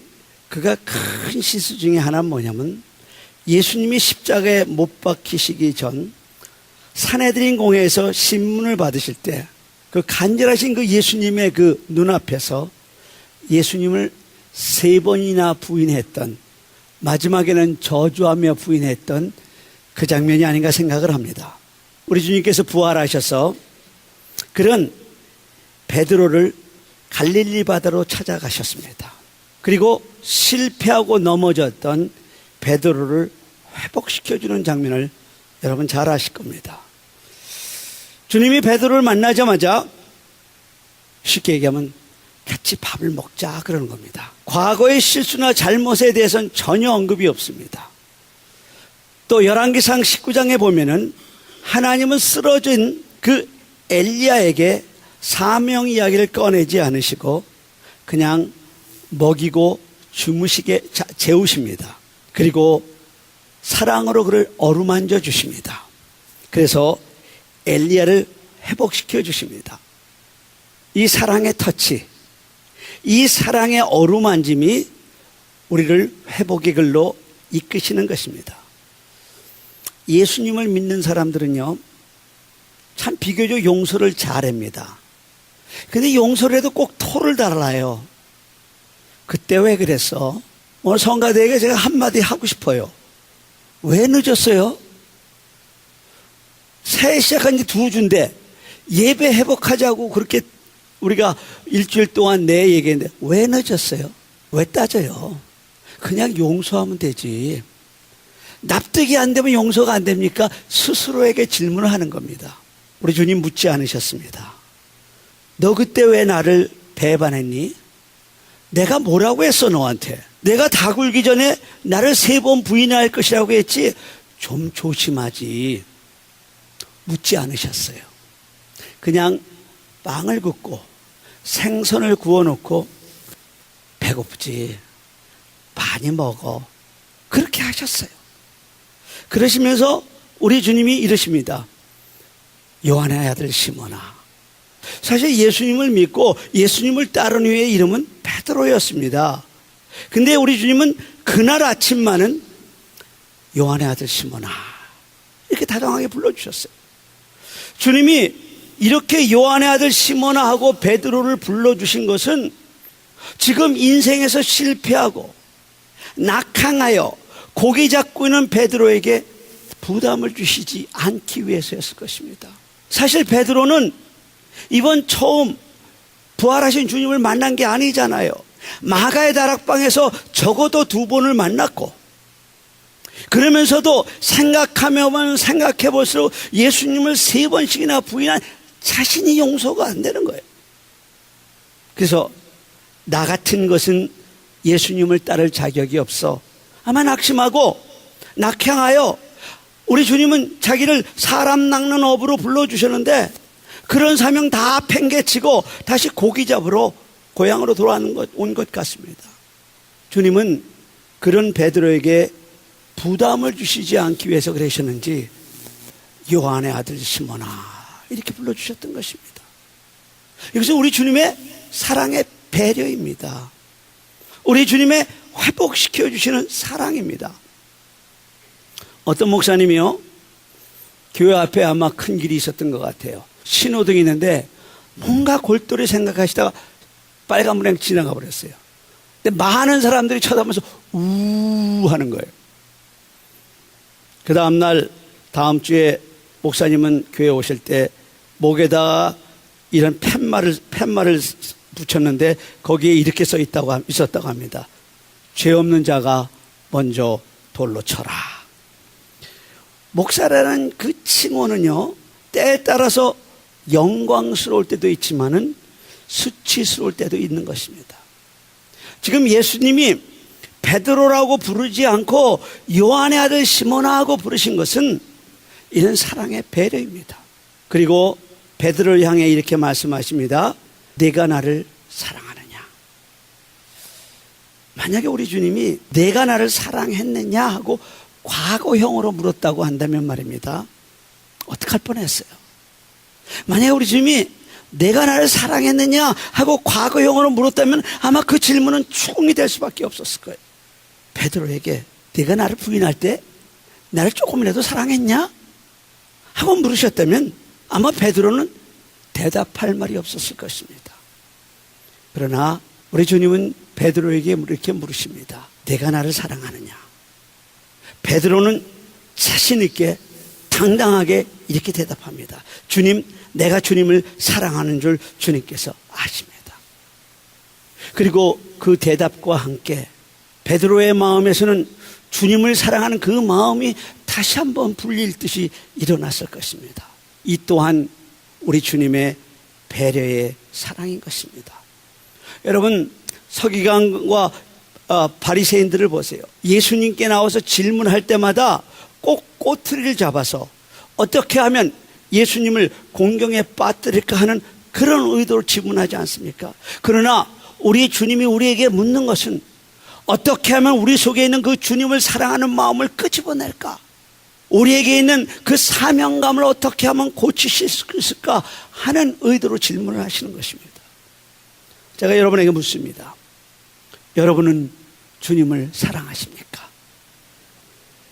그가 큰 실수 중에 하나는 뭐냐면 예수님이 십자가에 못 박히시기 전 산헤드린 공회에서 신문을 받으실 때 그 간절하신 그 예수님의 그 눈앞에서 예수님을 3번이나 부인했던, 마지막에는 저주하며 부인했던 그 장면이 아닌가 생각을 합니다. 우리 주님께서 부활하셔서 그런 베드로를 갈릴리 바다로 찾아가셨습니다. 그리고 실패하고 넘어졌던 베드로를 회복시켜주는 장면을 여러분 잘 아실 겁니다. 주님이 베드로를 만나자마자 쉽게 얘기하면 같이 밥을 먹자 그러는 겁니다. 과거의 실수나 잘못에 대해서는 전혀 언급이 없습니다. 또 열왕기상 19장에 보면은 하나님은 쓰러진 그 엘리야에게 사명 이야기를 꺼내지 않으시고 그냥 먹이고 주무시게 재우십니다. 그리고 사랑으로 그를 어루만져 주십니다. 그래서 엘리야를 회복시켜 주십니다. 이 사랑의 터치, 이 사랑의 어루만짐이 우리를 회복의 길로 이끄시는 것입니다. 예수님을 믿는 사람들은요, 참 비교적 용서를 잘합니다. 근데 용서를 해도 꼭 토를 달아요. 그때 왜 그랬어? 오늘 성가대에게 제가 한마디 하고 싶어요. 왜 늦었어요? 새해 시작한 지 2주인데 예배 회복하자고 그렇게 우리가 일주일 동안 내 얘기했는데 왜 늦었어요? 왜 따져요? 그냥 용서하면 되지. 납득이 안 되면 용서가 안 됩니까? 스스로에게 질문을 하는 겁니다. 우리 주님 묻지 않으셨습니다. 너 그때 왜 나를 배반했니? 내가 뭐라고 했어 너한테? 내가 다 굴기 전에 나를 3번 부인할 것이라고 했지. 좀 조심하지. 묻지 않으셨어요. 그냥 빵을 굽고 생선을 구워놓고 배고프지? 많이 먹어. 그렇게 하셨어요. 그러시면서 우리 주님이 이러십니다. 요한의 아들 시몬아. 사실 예수님을 믿고 예수님을 따른 이의 이름은 베드로였습니다. 근데 우리 주님은 그날 아침만은 요한의 아들 시몬아 이렇게 다정하게 불러주셨어요. 주님이 이렇게 요한의 아들 시몬아 하고 베드로를 불러주신 것은 지금 인생에서 실패하고 낙항하여 고기 잡고 있는 베드로에게 부담을 주시지 않기 위해서였을 것입니다. 사실 베드로는 이번 처음 부활하신 주님을 만난 게 아니잖아요. 마가의 다락방에서 적어도 2번을 만났고, 그러면서도 생각하면 생각해 볼수록 예수님을 3번씩이나 부인한 자신이 용서가 안 되는 거예요. 그래서 나 같은 것은 예수님을 따를 자격이 없어 아마 낙심하고 낙향하여, 우리 주님은 자기를 사람 낚는 업으로 불러주셨는데 그런 사명 다 팽개치고 다시 고기 잡으러 고향으로 온 것 같습니다. 주님은 그런 베드로에게 부담을 주시지 않기 위해서 그러셨는지 요한의 아들 시몬아 이렇게 불러주셨던 것입니다. 이것은 우리 주님의 사랑의 배려입니다. 우리 주님의 회복시켜 주시는 사랑입니다. 어떤 목사님이요, 교회 앞에 아마 큰 길이 있었던 것 같아요. 신호등이 있는데 뭔가 골똘히 생각하시다가 빨간불에 지나가 버렸어요. 근데 많은 사람들이 쳐다보면서 우 하는 거예요. 그 다음날 다음 주에 목사님은 교회 오실 때 목에다가 이런 팻말을 붙였는데 거기에 이렇게 있었다고 합니다. 죄 없는 자가 먼저 돌로 쳐라. 목사라는 그 칭호는요, 때에 따라서 영광스러울 때도 있지만은 수치스러울 때도 있는 것입니다. 지금 예수님이 베드로라고 부르지 않고 요한의 아들 시몬아 하고 부르신 것은 이런 사랑의 배려입니다. 그리고 베드로를 향해 이렇게 말씀하십니다. 내가 나를 사랑하느냐. 만약에 우리 주님이 내가 나를 사랑했느냐 하고 과거형으로 물었다고 한다면 말입니다, 어떡할 뻔했어요. 만약에 우리 주님이 내가 나를 사랑했느냐 하고 과거형으로 물었다면 아마 그 질문은 추궁이 될 수밖에 없었을 거예요. 베드로에게 네가 나를 부인할 때 나를 조금이라도 사랑했냐 하고 물으셨다면 아마 베드로는 대답할 말이 없었을 것입니다. 그러나 우리 주님은 베드로에게 이렇게 물으십니다. 내가 나를 사랑하느냐. 베드로는 자신 있게 당당하게 이렇게 대답합니다. 주님, 내가 주님을 사랑하는 줄 주님께서 아십니다. 그리고 그 대답과 함께 베드로의 마음에서는 주님을 사랑하는 그 마음이 다시 한번 불릴 듯이 일어났을 것입니다. 이 또한 우리 주님의 배려의 사랑인 것입니다. 여러분, 서기관과 바리새인들을 보세요. 예수님께 나와서 질문할 때마다 꼭 꼬투리를 잡아서 어떻게 하면 예수님을 공경에 빠뜨릴까 하는 그런 의도로 질문하지 않습니까? 그러나 우리 주님이 우리에게 묻는 것은 어떻게 하면 우리 속에 있는 그 주님을 사랑하는 마음을 끄집어낼까? 우리에게 있는 그 사명감을 어떻게 하면 고치실 수 있을까 하는 의도로 질문을 하시는 것입니다. 제가 여러분에게 묻습니다. 여러분은 주님을 사랑하십니까?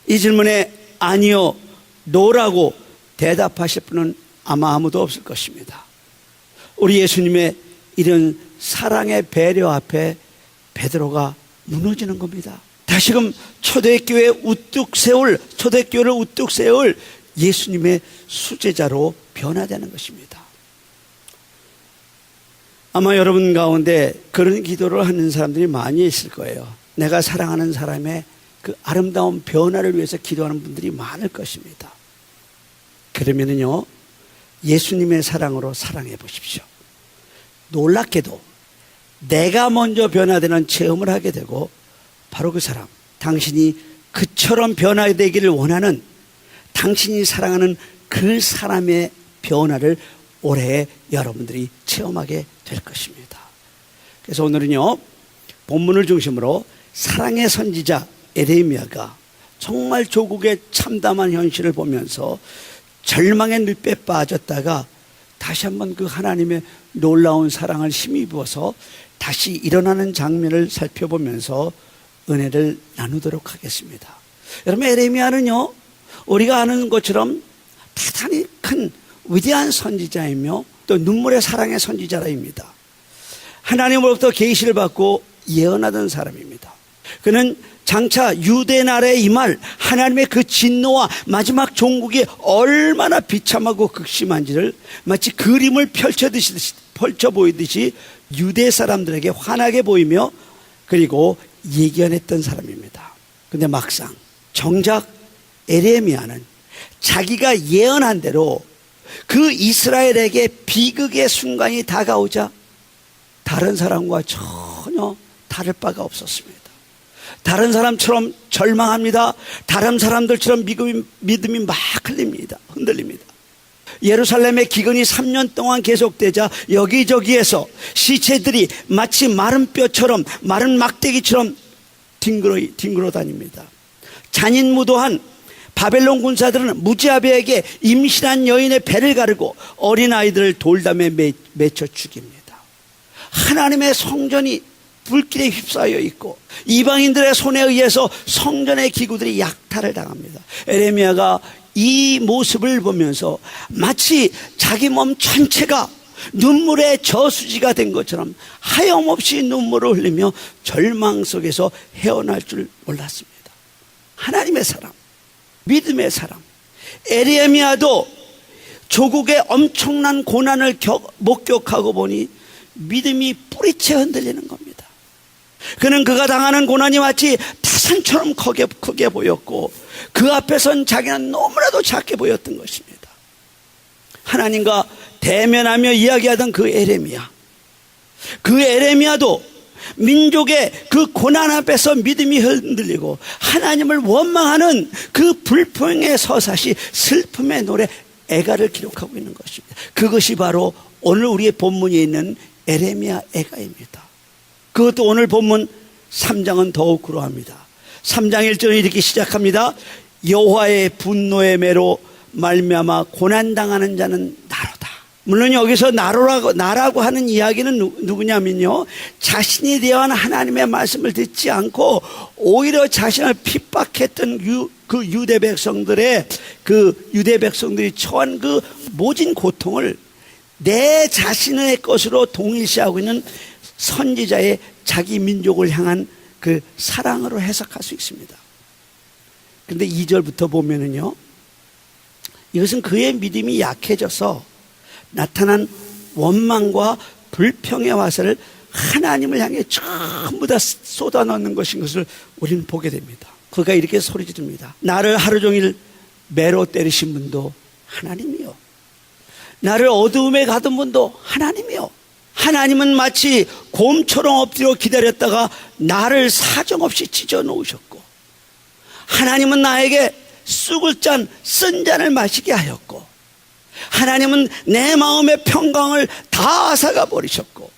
이 질문에 아니요, 노라고 대답하실 분은 아마 아무도 없을 것입니다. 우리 예수님의 이런 사랑의 배려 앞에 베드로가 무너지는 겁니다. 다시금 초대교회를 우뚝 세울 예수님의 수제자로 변화되는 것입니다. 아마 여러분 가운데 그런 기도를 하는 사람들이 많이 있을 거예요. 내가 사랑하는 사람의 그 아름다운 변화를 위해서 기도하는 분들이 많을 것입니다. 그러면은요, 예수님의 사랑으로 사랑해 보십시오. 놀랍게도 내가 먼저 변화되는 체험을 하게 되고, 바로 그 사람, 당신이 그처럼 변화되기를 원하는, 당신이 사랑하는 그 사람의 변화를 올해 여러분들이 체험하게 될 것입니다. 그래서 오늘은요, 본문을 중심으로 사랑의 선지자 에레미야가 정말 조국의 참담한 현실을 보면서 절망의 늪에 빠졌다가 다시 한번 그 하나님의 놀라운 사랑을 힘입어서 다시 일어나는 장면을 살펴보면서 은혜를 나누도록 하겠습니다. 여러분, 에레미야는요, 우리가 아는 것처럼 대단히 큰 위대한 선지자이며 또 눈물의 사랑의 선지자라입니다. 하나님으로부터 계시를 받고 예언하던 사람입니다. 그는 장차 유대 나라에 임할 하나님의 그 진노와 마지막 종국이 얼마나 비참하고 극심한지를 마치 그림을 펼쳐 보이듯이 유대 사람들에게 환하게 보이며 그리고 예견했던 사람입니다. 그런데 막상 정작 에레미야는 자기가 예언한 대로 그 이스라엘에게 비극의 순간이 다가오자 다른 사람과 전혀 다를 바가 없었습니다. 다른 사람처럼 절망합니다. 다른 사람들처럼 믿음이 막 흔들립니다. 예루살렘의 기근이 3년 동안 계속되자 여기저기에서 시체들이 마치 마른 뼈처럼, 마른 막대기처럼 뒹굴어 다닙니다. 잔인무도한 바벨론 군사들은 무지아베에게 임신한 여인의 배를 가르고 어린아이들을 돌담에 맺혀 죽입니다. 하나님의 성전이 불길에 휩싸여 있고 이방인들의 손에 의해서 성전의 기구들이 약탈을 당합니다. 에레미야가 이 모습을 보면서 마치 자기 몸 전체가 눈물의 저수지가 된 것처럼 하염없이 눈물을 흘리며 절망 속에서 헤어날 줄 몰랐습니다. 하나님의 사람, 믿음의 사람 에레미야도 조국의 엄청난 고난을 목격하고 보니 믿음이 뿌리채 흔들리는 겁니다. 그는 그가 당하는 고난이 마치 태산처럼 크게 보였고 그 앞에선 자기는 너무나도 작게 보였던 것입니다. 하나님과 대면하며 이야기하던 그 에레미야도 민족의 그 고난 앞에서 믿음이 흔들리고 하나님을 원망하는 그 불평의 서사시 슬픔의 노래 애가를 기록하고 있는 것입니다. 그것이 바로 오늘 우리의 본문에 있는 에레미야 애가입니다. 그것도 오늘 본문 3장은 더욱 그러합니다. 3장 1절은 이렇게 시작합니다. 여호와의 분노의 매로 말미암아 고난당하는 자는 나로다. 물론 여기서 나라고 하는 이야기는 누구냐면요, 자신이 대한 하나님의 말씀을 듣지 않고 오히려 자신을 핍박했던 그 유대 백성들이 처한 그 모진 고통을 내 자신의 것으로 동일시하고 있는 선지자의 자기 민족을 향한 그 사랑으로 해석할 수 있습니다. 그런데 2절부터 보면은요, 이것은 그의 믿음이 약해져서 나타난 원망과 불평의 화살을 하나님을 향해 전부 다 쏟아넣는 것인 것을 우리는 보게 됩니다. 그가 이렇게 소리 지릅니다. 나를 하루 종일 매로 때리신 분도 하나님이요, 나를 어두움에 가둔 분도 하나님이요. 하나님은 마치 곰처럼 엎드려 기다렸다가 나를 사정없이 찢어 놓으셨고, 하나님은 나에게 쑥을 짠 쓴 잔을 마시게 하였고, 하나님은 내 마음의 평강을 다 앗아가 버리셨고,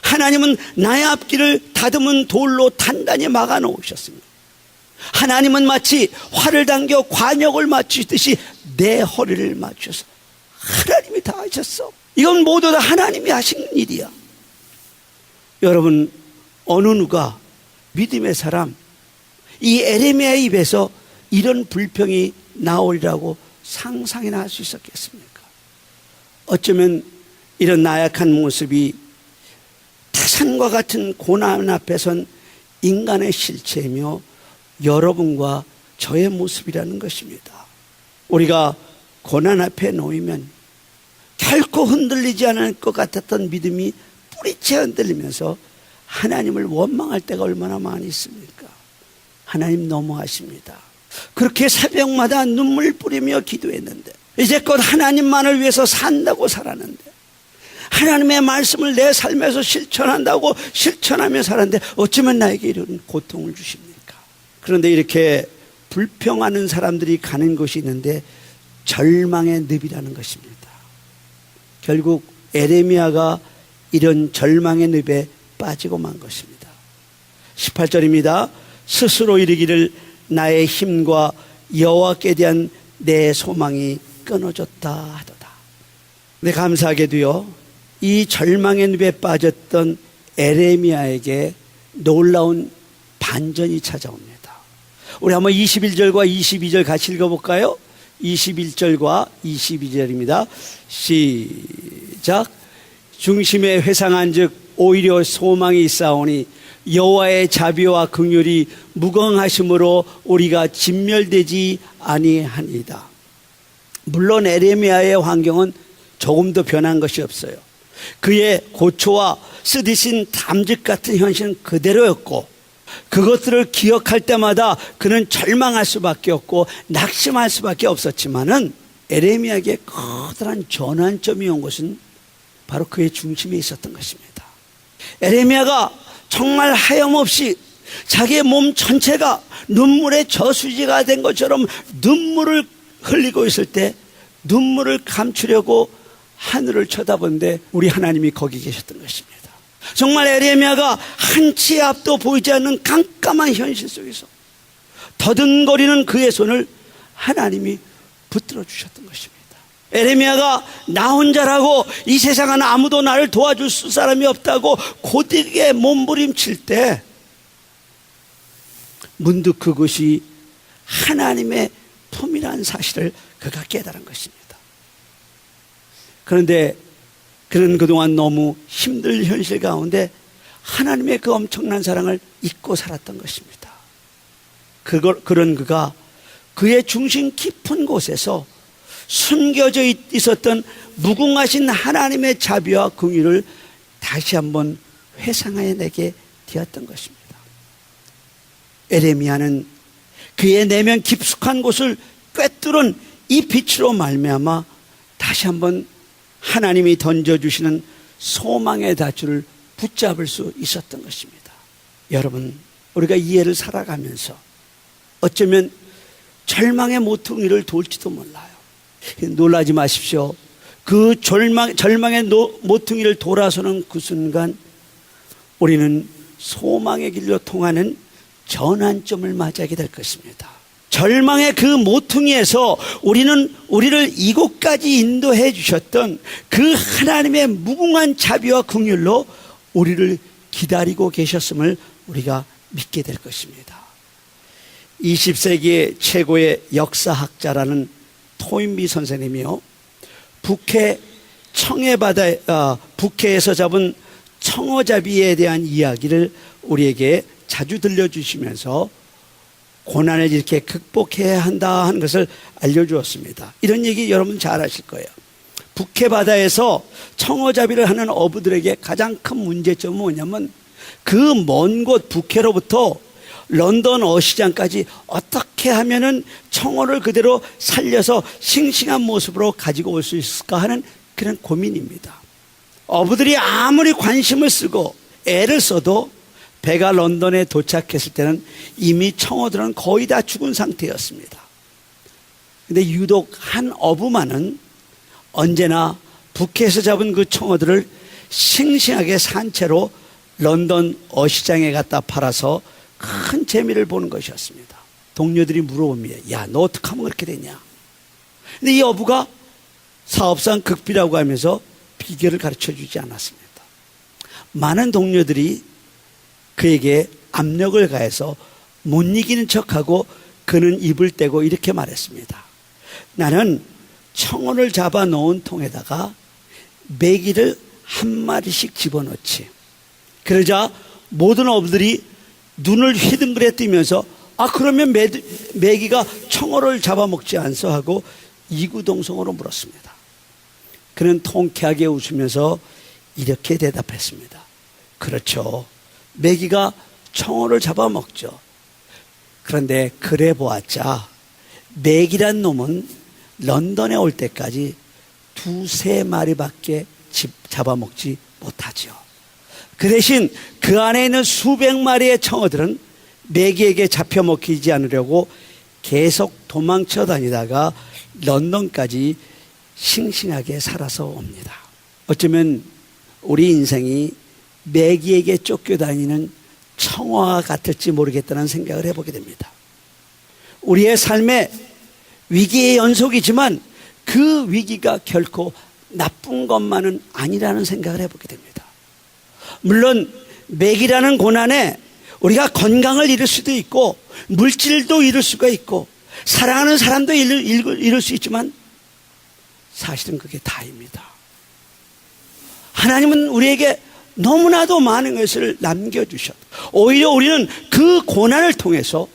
하나님은 나의 앞길을 다듬은 돌로 단단히 막아 놓으셨습니다. 하나님은 마치 활을 당겨 관역을 맞추듯이 내 허리를 맞추셔서 하나님이 다 하셨어. 이건 모두 다 하나님이 하신 일이야. 여러분, 어느 누가 믿음의 사람, 이 에레미야의 입에서 이런 불평이 나오리라고 상상이나 할 수 있었겠습니까? 어쩌면 이런 나약한 모습이 태산과 같은 고난 앞에선 인간의 실체이며 여러분과 저의 모습이라는 것입니다. 우리가 고난 앞에 놓이면 결코 흔들리지 않을 것 같았던 믿음이 뿌리채 흔들리면서 하나님을 원망할 때가 얼마나 많이 있습니까? 하나님 너무하십니다. 그렇게 새벽마다 눈물 뿌리며 기도했는데 이제껏 하나님만을 위해서 산다고 살았는데 하나님의 말씀을 내 삶에서 실천한다고 실천하며 살았는데 어쩌면 나에게 이런 고통을 주십니까? 그런데 이렇게 불평하는 사람들이 가는 곳이 있는데 절망의 늪이라는 것입니다. 결국 에레미야가 이런 절망의 늪에 빠지고 만 것입니다. 18절입니다. 스스로 이르기를 나의 힘과 여호와께 대한 내 소망이 끊어졌다 하도다. 근데 감사하게도요, 이 절망의 늪에 빠졌던 에레미야에게 놀라운 반전이 찾아옵니다. 우리 한번 21절과 22절 같이 읽어볼까요? 21절과 22절입니다. 시작. 중심에 회상한 즉 오히려 소망이 있사오니 여호와의 자비와 긍휼이 무궁하심으로 우리가 진멸되지 아니하니이다. 물론 에레미야의 환경은 조금도 변한 것이 없어요. 그의 고초와 쓰디신 담즙 같은 현실은 그대로였고 그것들을 기억할 때마다 그는 절망할 수밖에 없고 낙심할 수밖에 없었지만은 에레미야에게 커다란 전환점이 온 것은 바로 그의 중심에 있었던 것입니다. 에레미야가 정말 하염없이 자기의 몸 전체가 눈물의 저수지가 된 것처럼 눈물을 흘리고 있을 때 눈물을 감추려고 하늘을 쳐다보는데 우리 하나님이 거기 계셨던 것입니다. 정말 에레미야가 한치의 앞도 보이지 않는 깜깜한 현실 속에서 더듬거리는 그의 손을 하나님이 붙들어 주셨던 것입니다. 에레미야가 나 혼자라고 이 세상은 아무도 나를 도와줄 사람이 없다고 고되게 몸부림칠 때 문득 그것이 하나님의 품이라는 사실을 그가 깨달은 것입니다. 그런데 그는 그동안 너무 힘든 현실 가운데 하나님의 그 엄청난 사랑을 잊고 살았던 것입니다. 그런 그가 그의 중심 깊은 곳에서 숨겨져 있었던 무궁하신 하나님의 자비와 긍휼을 다시 한번 회상해내게 되었던 것입니다. 에레미야는 그의 내면 깊숙한 곳을 꿰뚫은 이 빛으로 말미암아 다시 한번 하나님이 던져주시는 소망의 닷줄을 붙잡을 수 있었던 것입니다. 여러분, 우리가 이 해를 살아가면서 어쩌면 절망의 모퉁이를 돌지도 몰라요. 놀라지 마십시오. 그 절망의 모퉁이를 돌아서는 그 순간 우리는 소망의 길로 통하는 전환점을 맞이하게 될 것입니다. 절망의 그 모퉁이에서 우리를 이곳까지 인도해 주셨던 그 하나님의 무궁한 자비와 긍휼로 우리를 기다리고 계셨음을 우리가 믿게 될 것입니다. 20세기의 최고의 역사학자라는 토인비 선생님이요, 북해에서 잡은 청어잡이에 대한 이야기를 우리에게 자주 들려주시면서 고난을 이렇게 극복해야 한다 하는 것을 알려주었습니다. 이런 얘기 여러분 잘 아실 거예요. 북해 바다에서 청어잡이를 하는 어부들에게 가장 큰 문제점은 뭐냐면 그 먼 곳 북해로부터 런던 어시장까지 어떻게 하면은 청어를 그대로 살려서 싱싱한 모습으로 가지고 올 수 있을까 하는 그런 고민입니다. 어부들이 아무리 관심을 쓰고 애를 써도 배가 런던에 도착했을 때는 이미 청어들은 거의 다 죽은 상태였습니다. 근데 유독 한 어부만은 언제나 북해에서 잡은 그 청어들을 싱싱하게 산 채로 런던 어시장에 갖다 팔아서 큰 재미를 보는 것이었습니다. 동료들이 물어봅니다. 야, 너 어떻게 하면 그렇게 되냐? 근데 이 어부가 사업상 극비라고 하면서 비결을 가르쳐 주지 않았습니다. 많은 동료들이 그에게 압력을 가해서 못 이기는 척하고 그는 입을 떼고 이렇게 말했습니다. 나는 청어를 잡아 놓은 통에다가 메기를 한 마리씩 집어넣지. 그러자 모든 어부들이 눈을 휘둥그레 뜨면서 그러면 메기가 청어를 잡아먹지 않소 하고 이구동성으로 물었습니다. 그는 통쾌하게 웃으면서 이렇게 대답했습니다. 그렇죠. 메기가 청어를 잡아먹죠. 그런데 그래 보았자 메기란 놈은 런던에 올 때까지 2-3마리밖에 잡아먹지 못하죠. 그 대신 그 안에 있는 수백 마리의 청어들은 메기에게 잡혀 먹히지 않으려고 계속 도망쳐 다니다가 런던까지 싱싱하게 살아서 옵니다. 어쩌면 우리 인생이 메기에게 쫓겨다니는 청어와 같을지 모르겠다는 생각을 해보게 됩니다. 우리의 삶에 위기의 연속이지만 그 위기가 결코 나쁜 것만은 아니라는 생각을 해보게 됩니다. 물론 메기라는 고난에 우리가 건강을 잃을 수도 있고 물질도 잃을 수가 있고 사랑하는 사람도 잃을 수 있지만 사실은 그게 다입니다. 하나님은 우리에게 너무나도 많은 것을 남겨주셨고 오히려 우리는 그 고난을 통해서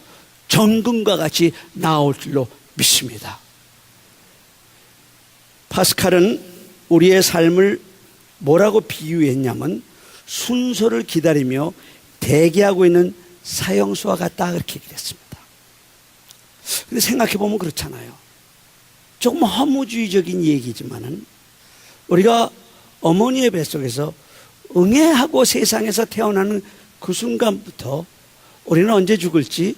정금과 같이 나올 줄로 믿습니다. 파스칼은 우리의 삶을 뭐라고 비유했냐면 순서를 기다리며 대기하고 있는 사형수와 같다 그렇게 얘기했습니다. 근데 생각해보면 그렇잖아요. 조금 허무주의적인 얘기지만은 우리가 어머니의 뱃속에서 응애하고 세상에서 태어나는 그 순간부터 우리는 언제 죽을지,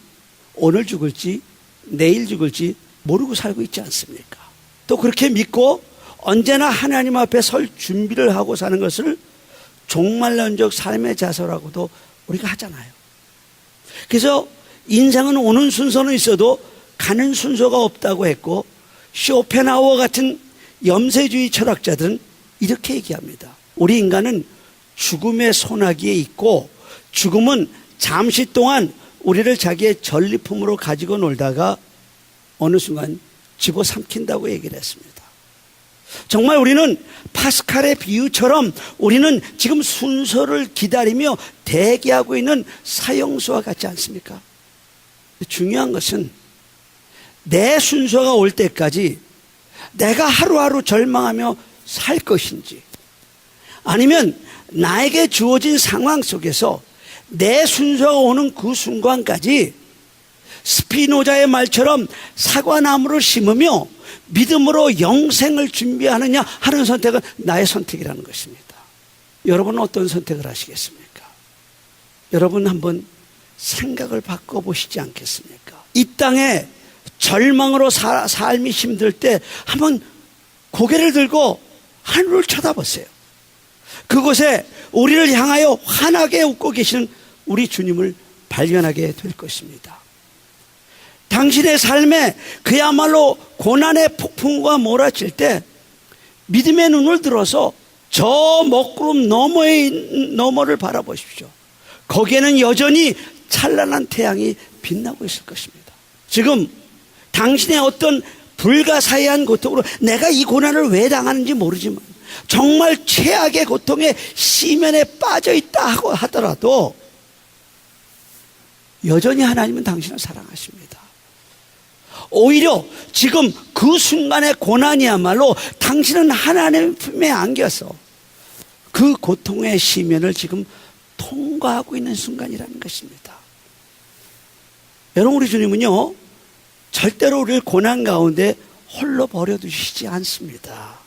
오늘 죽을지, 내일 죽을지 모르고 살고 있지 않습니까? 또 그렇게 믿고 언제나 하나님 앞에 설 준비를 하고 사는 것을 종말론적 삶의 자세라고도 우리가 하잖아요. 그래서 인생은 오는 순서는 있어도 가는 순서가 없다고 했고 쇼펜하우어 같은 염세주의 철학자들은 이렇게 얘기합니다. 우리 인간은 죽음의 소나기에 있고 죽음은 잠시 동안 우리를 자기의 전리품으로 가지고 놀다가 어느 순간 집어삼킨다고 얘기를 했습니다. 정말 우리는 파스칼의 비유처럼 우리는 지금 순서를 기다리며 대기하고 있는 사형수와 같지 않습니까? 중요한 것은 내 순서가 올 때까지 내가 하루하루 절망하며 살 것인지 아니면 나에게 주어진 상황 속에서 내 순서가 오는 그 순간까지 스피노자의 말처럼 사과나무를 심으며 믿음으로 영생을 준비하느냐 하는 선택은 나의 선택이라는 것입니다. 여러분은 어떤 선택을 하시겠습니까? 여러분 한번 생각을 바꿔보시지 않겠습니까? 이 땅에 절망으로 삶이 힘들 때 한번 고개를 들고 하늘을 쳐다보세요. 그곳에 우리를 향하여 환하게 웃고 계시는 우리 주님을 발견하게 될 것입니다. 당신의 삶에 그야말로 고난의 폭풍과 몰아칠 때 믿음의 눈을 들어서 저 먹구름 너머를 바라보십시오. 거기에는 여전히 찬란한 태양이 빛나고 있을 것입니다. 지금 당신의 어떤 불가사의한 고통으로 내가 이 고난을 왜 당하는지 모르지만 정말 최악의 고통의 시면에 빠져 있다 하고 하더라도 여전히 하나님은 당신을 사랑하십니다. 오히려 지금 그 순간의 고난이야말로 당신은 하나님의 품에 안겨서 그 고통의 시면을 지금 통과하고 있는 순간이라는 것입니다. 여러분, 우리 주님은요 절대로 우리를 고난 가운데 홀로 버려두시지 않습니다.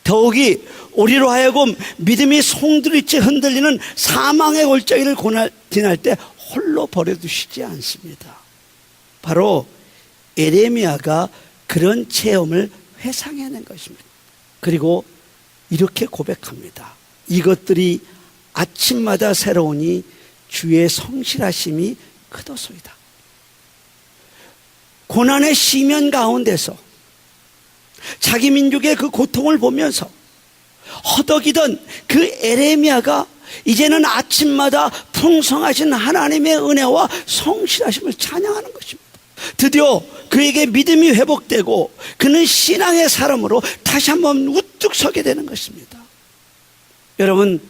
더욱이 우리로 하여금 믿음이 송두리째 흔들리는 사망의 골짜기를 지날 때 홀로 버려두시지 않습니다. 바로 에레미야가 그런 체험을 회상해낸 것입니다. 그리고 이렇게 고백합니다. 이것들이 아침마다 새로우니 주의 성실하심이 크도소이다. 고난의 시면 가운데서 자기 민족의 그 고통을 보면서 허덕이던 그 에레미야가 이제는 아침마다 풍성하신 하나님의 은혜와 성실하심을 찬양하는 것입니다. 드디어 그에게 믿음이 회복되고 그는 신앙의 사람으로 다시 한번 우뚝 서게 되는 것입니다. 여러분,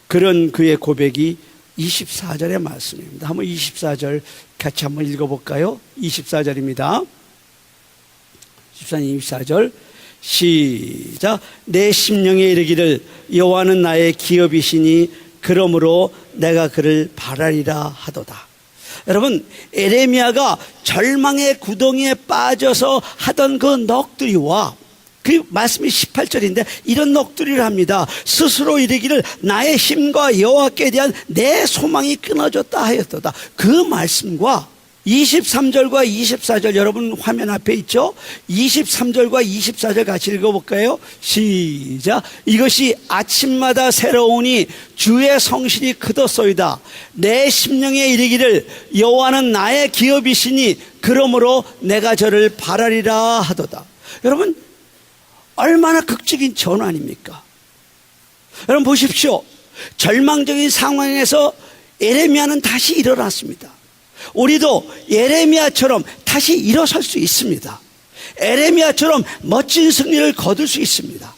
그런 그의 고백이 24절의 말씀입니다. 한번 24절 같이 한번 읽어볼까요? 24절입니다. 14절, 24절 시작. 내 심령에 이르기를 여호와는 나의 기업이시니 그러므로 내가 그를 바라리라 하도다. 여러분, 에레미야가 절망의 구덩이에 빠져서 하던 그 넋두리와 그 말씀이 18절인데 이런 넋두리를 합니다. 스스로 이르기를 나의 힘과 여호와께 대한 내 소망이 끊어졌다 하였도다. 그 말씀과 23절과 24절 여러분 화면 앞에 있죠? 23절과 24절 같이 읽어볼까요? 시작. 이것이 아침마다 새로우니 주의 성실이 크도소이다. 내 심령에 이르기를 여호와는 나의 기업이시니 그러므로 내가 저를 바라리라 하도다. 여러분, 얼마나 극적인 전환입니까? 여러분 보십시오. 절망적인 상황에서 에레미야는 다시 일어났습니다. 우리도 예레미야처럼 다시 일어설 수 있습니다. 에레미야처럼 멋진 승리를 거둘 수 있습니다.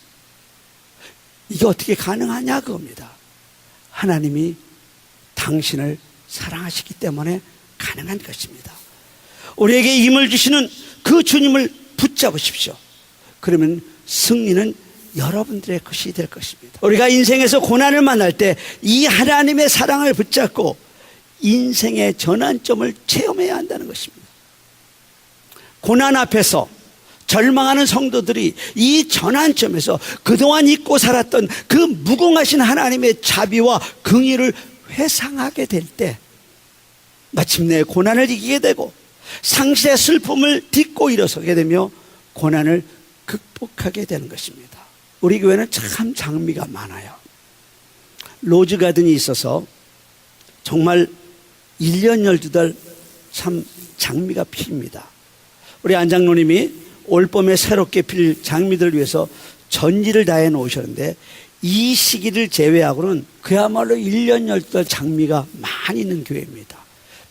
이게 어떻게 가능하냐 그겁니다. 하나님이 당신을 사랑하시기 때문에 가능한 것입니다. 우리에게 힘을 주시는 그 주님을 붙잡으십시오. 그러면 승리는 여러분들의 것이 될 것입니다. 우리가 인생에서 고난을 만날 때 이 하나님의 사랑을 붙잡고 인생의 전환점을 체험해야 한다는 것입니다. 고난 앞에서 절망하는 성도들이 이 전환점에서 그동안 잊고 살았던 그 무궁하신 하나님의 자비와 긍휼을 회상하게 될 때 마침내 고난을 이기게 되고 상실의 슬픔을 딛고 일어서게 되며 고난을 극복하게 되는 것입니다. 우리 교회는 참 장미가 많아요. 로즈 가든이 있어서 정말 1년 12달 참 장미가 피입니다. 우리 안장로님이 올봄에 새롭게 필 장미들을 위해서 전지를 다해 놓으셨는데 이 시기를 제외하고는 그야말로 1년 12달 장미가 많이 있는 교회입니다.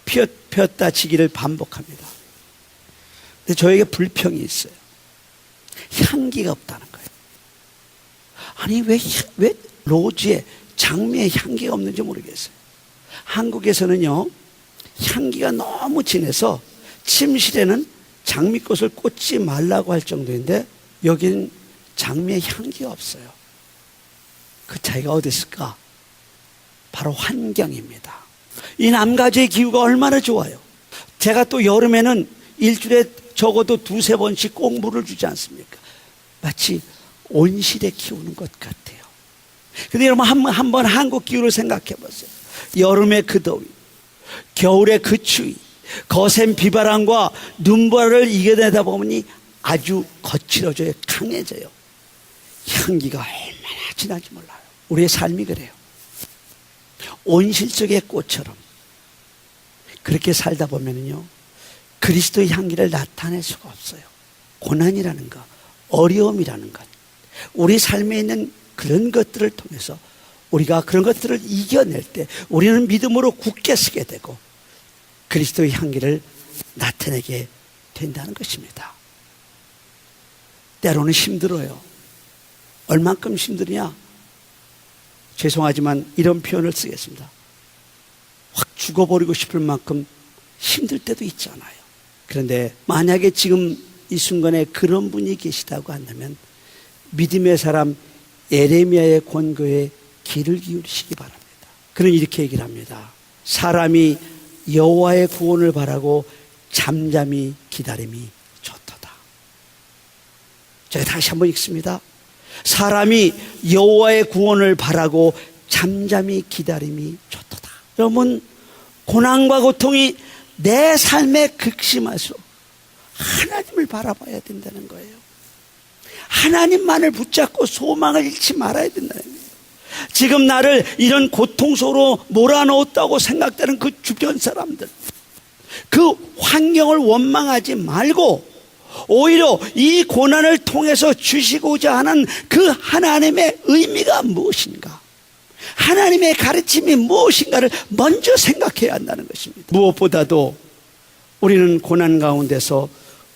피었다 지기를 반복합니다. 근데 저에게 불평이 있어요. 향기가 없다는 거예요. 아니 왜 로즈에 장미에 향기가 없는지 모르겠어요. 한국에서는요 향기가 너무 진해서 침실에는 장미꽃을 꽂지 말라고 할 정도인데 여기는 장미의 향기가 없어요. 그 차이가 어디 있을까? 바로 환경입니다. 이 남가주의 기후가 얼마나 좋아요. 제가 또 여름에는 일주일에 적어도 2-3번씩 꼭 물을 주지 않습니까? 마치 온실에 키우는 것 같아요. 근데 여러분 한번 한국 기후를 생각해 보세요. 여름의 그 더위, 겨울의 그 추위, 거센 비바람과 눈보라를 이겨내다 보니 아주 거칠어져요. 강해져요. 향기가 얼마나 진한지 몰라요. 우리의 삶이 그래요. 온실 속의 꽃처럼 그렇게 살다 보면요 그리스도의 향기를 나타낼 수가 없어요. 고난이라는 것, 어려움이라는 것, 우리 삶에 있는 그런 것들을 통해서 우리가 그런 것들을 이겨낼 때 우리는 믿음으로 굳게 서게 되고 그리스도의 향기를 나타내게 된다는 것입니다. 때로는 힘들어요. 얼만큼 힘드냐? 죄송하지만 이런 표현을 쓰겠습니다. 확 죽어버리고 싶을 만큼 힘들 때도 있잖아요. 그런데 만약에 지금 이 순간에 그런 분이 계시다고 한다면 믿음의 사람 에레미야의 권고에 귀를 기울이시기 바랍니다. 그는 이렇게 얘기를 합니다. 사람이 여호와의 구원을 바라고 잠잠히 기다림이 좋도다. 제가 다시 한번 읽습니다. 사람이 여호와의 구원을 바라고 잠잠히 기다림이 좋도다. 여러분 고난과 고통이 내 삶에 극심할수록 하나님을 바라봐야 된다는 거예요. 하나님만을 붙잡고 소망을 잃지 말아야 된다는 거예요. 지금 나를 이런 고통 속으로 몰아넣었다고 생각되는 그 주변 사람들, 그 환경을 원망하지 말고 오히려 이 고난을 통해서 주시고자 하는 그 하나님의 의미가 무엇인가, 하나님의 가르침이 무엇인가를 먼저 생각해야 한다는 것입니다. 무엇보다도 우리는 고난 가운데서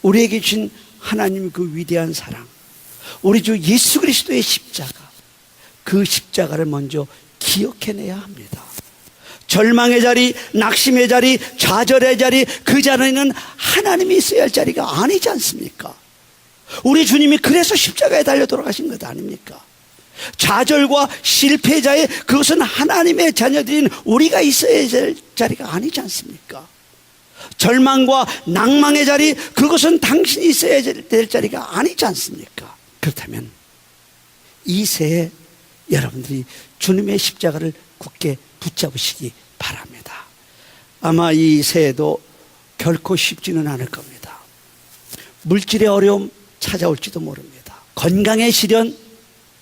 우리에게 주신 하나님 그 위대한 사랑, 우리 주 예수 그리스도의 십자가, 그 십자가를 먼저 기억해내야 합니다. 절망의 자리, 낙심의 자리, 좌절의 자리, 그 자리는 하나님이 있어야 할 자리가 아니지 않습니까? 우리 주님이 그래서 십자가에 달려 돌아가신 것 아닙니까? 좌절과 실패자의 그것은 하나님의 자녀들인 우리가 있어야 될 자리가 아니지 않습니까? 절망과 낭망의 자리, 그것은 당신이 있어야 될 자리가 아니지 않습니까? 그렇다면 이 새해 여러분들이 주님의 십자가를 굳게 붙잡으시기 바랍니다. 아마 이 새해도 결코 쉽지는 않을 겁니다. 물질의 어려움 찾아올지도 모릅니다. 건강의 시련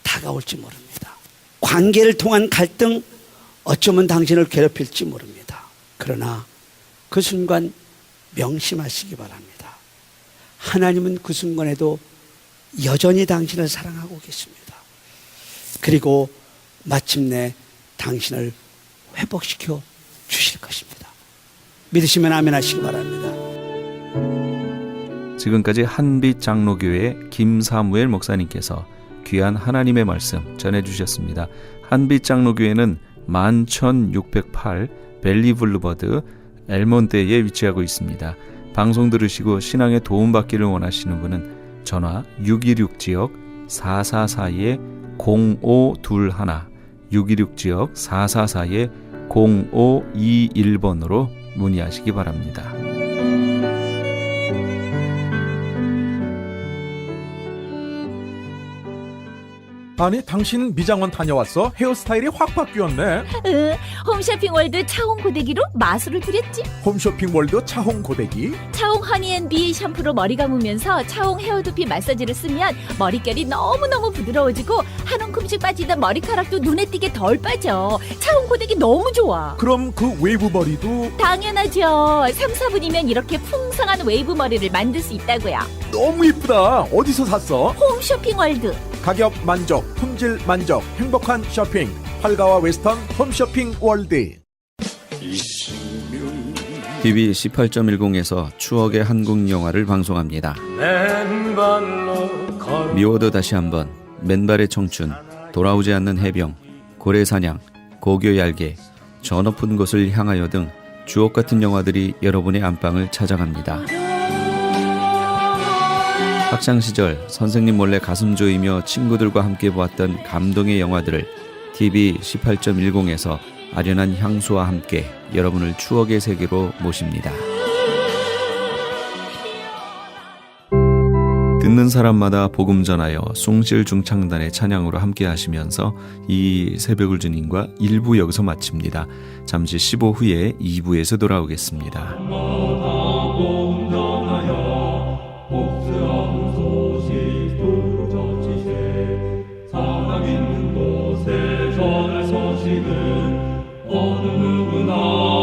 다가올지 모릅니다. 관계를 통한 갈등 어쩌면 당신을 괴롭힐지 모릅니다. 그러나 그 순간 명심하시기 바랍니다. 하나님은 그 순간에도 여전히 당신을 사랑하고 계십니다. 그리고 마침내 당신을 회복시켜 주실 것입니다. 믿으시면 아멘 하시기 바랍니다. 지금까지 한빛 장로교회 김사무엘 목사님께서 귀한 하나님의 말씀 전해주셨습니다. 한빛 장로교회는 11608 벨리 블루버드 엘몬드에 위치하고 있습니다. 방송 들으시고 신앙에 도움받기를 원하시는 분은 전화 626지역 4442-0521 626지역 4442-0521번으로 문의하시기 바랍니다. 아니 당신 미장원 다녀왔어? 헤어스타일이 확 바뀌었네. 홈쇼핑 월드 차홍 고데기로 마술을 부렸지. 홈쇼핑 월드 차홍 고데기. 차홍 허니앤비 샴푸로 머리 감으면서 차홍 헤어두피 마사지를 쓰면 머릿결이 너무너무 부드러워지고 한 움큼씩 빠지던 머리카락도 눈에 띄게 덜 빠져. 차홍 고데기 너무 좋아. 그럼 그 웨이브 머리도 당연하죠. 3, 4분이면 이렇게 풍성한 웨이브 머리를 만들 수 있다고요. 너무 이쁘다. 어디서 샀어? 홈쇼핑 월드. 가격 만족, 품질 만족, 행복한 쇼핑. 팔가와 웨스턴 홈쇼핑 월드. TV 18.10에서 추억의 한국 영화를 방송합니다. 미워도 다시 한번, 맨발의 청춘, 돌아오지 않는 해병, 고래사냥, 고교 얄개, 저 높은 곳을 향하여 등 주옥같은 영화들이 여러분의 안방을 찾아갑니다. 학창시절 선생님 몰래 가슴 조이며 친구들과 함께 보았던 감동의 영화들을 TV 18.10에서 아련한 향수와 함께 여러분을 추억의 세계로 모십니다. 듣는 사람마다 복음 전하여 숭실 중창단의 찬양으로 함께 하시면서 이 새벽을 주님과 1부 여기서 마칩니다. 잠시 15 후에 2부에서 돌아오겠습니다. 사람 있는 곳에 전할 소식은 어느 누구나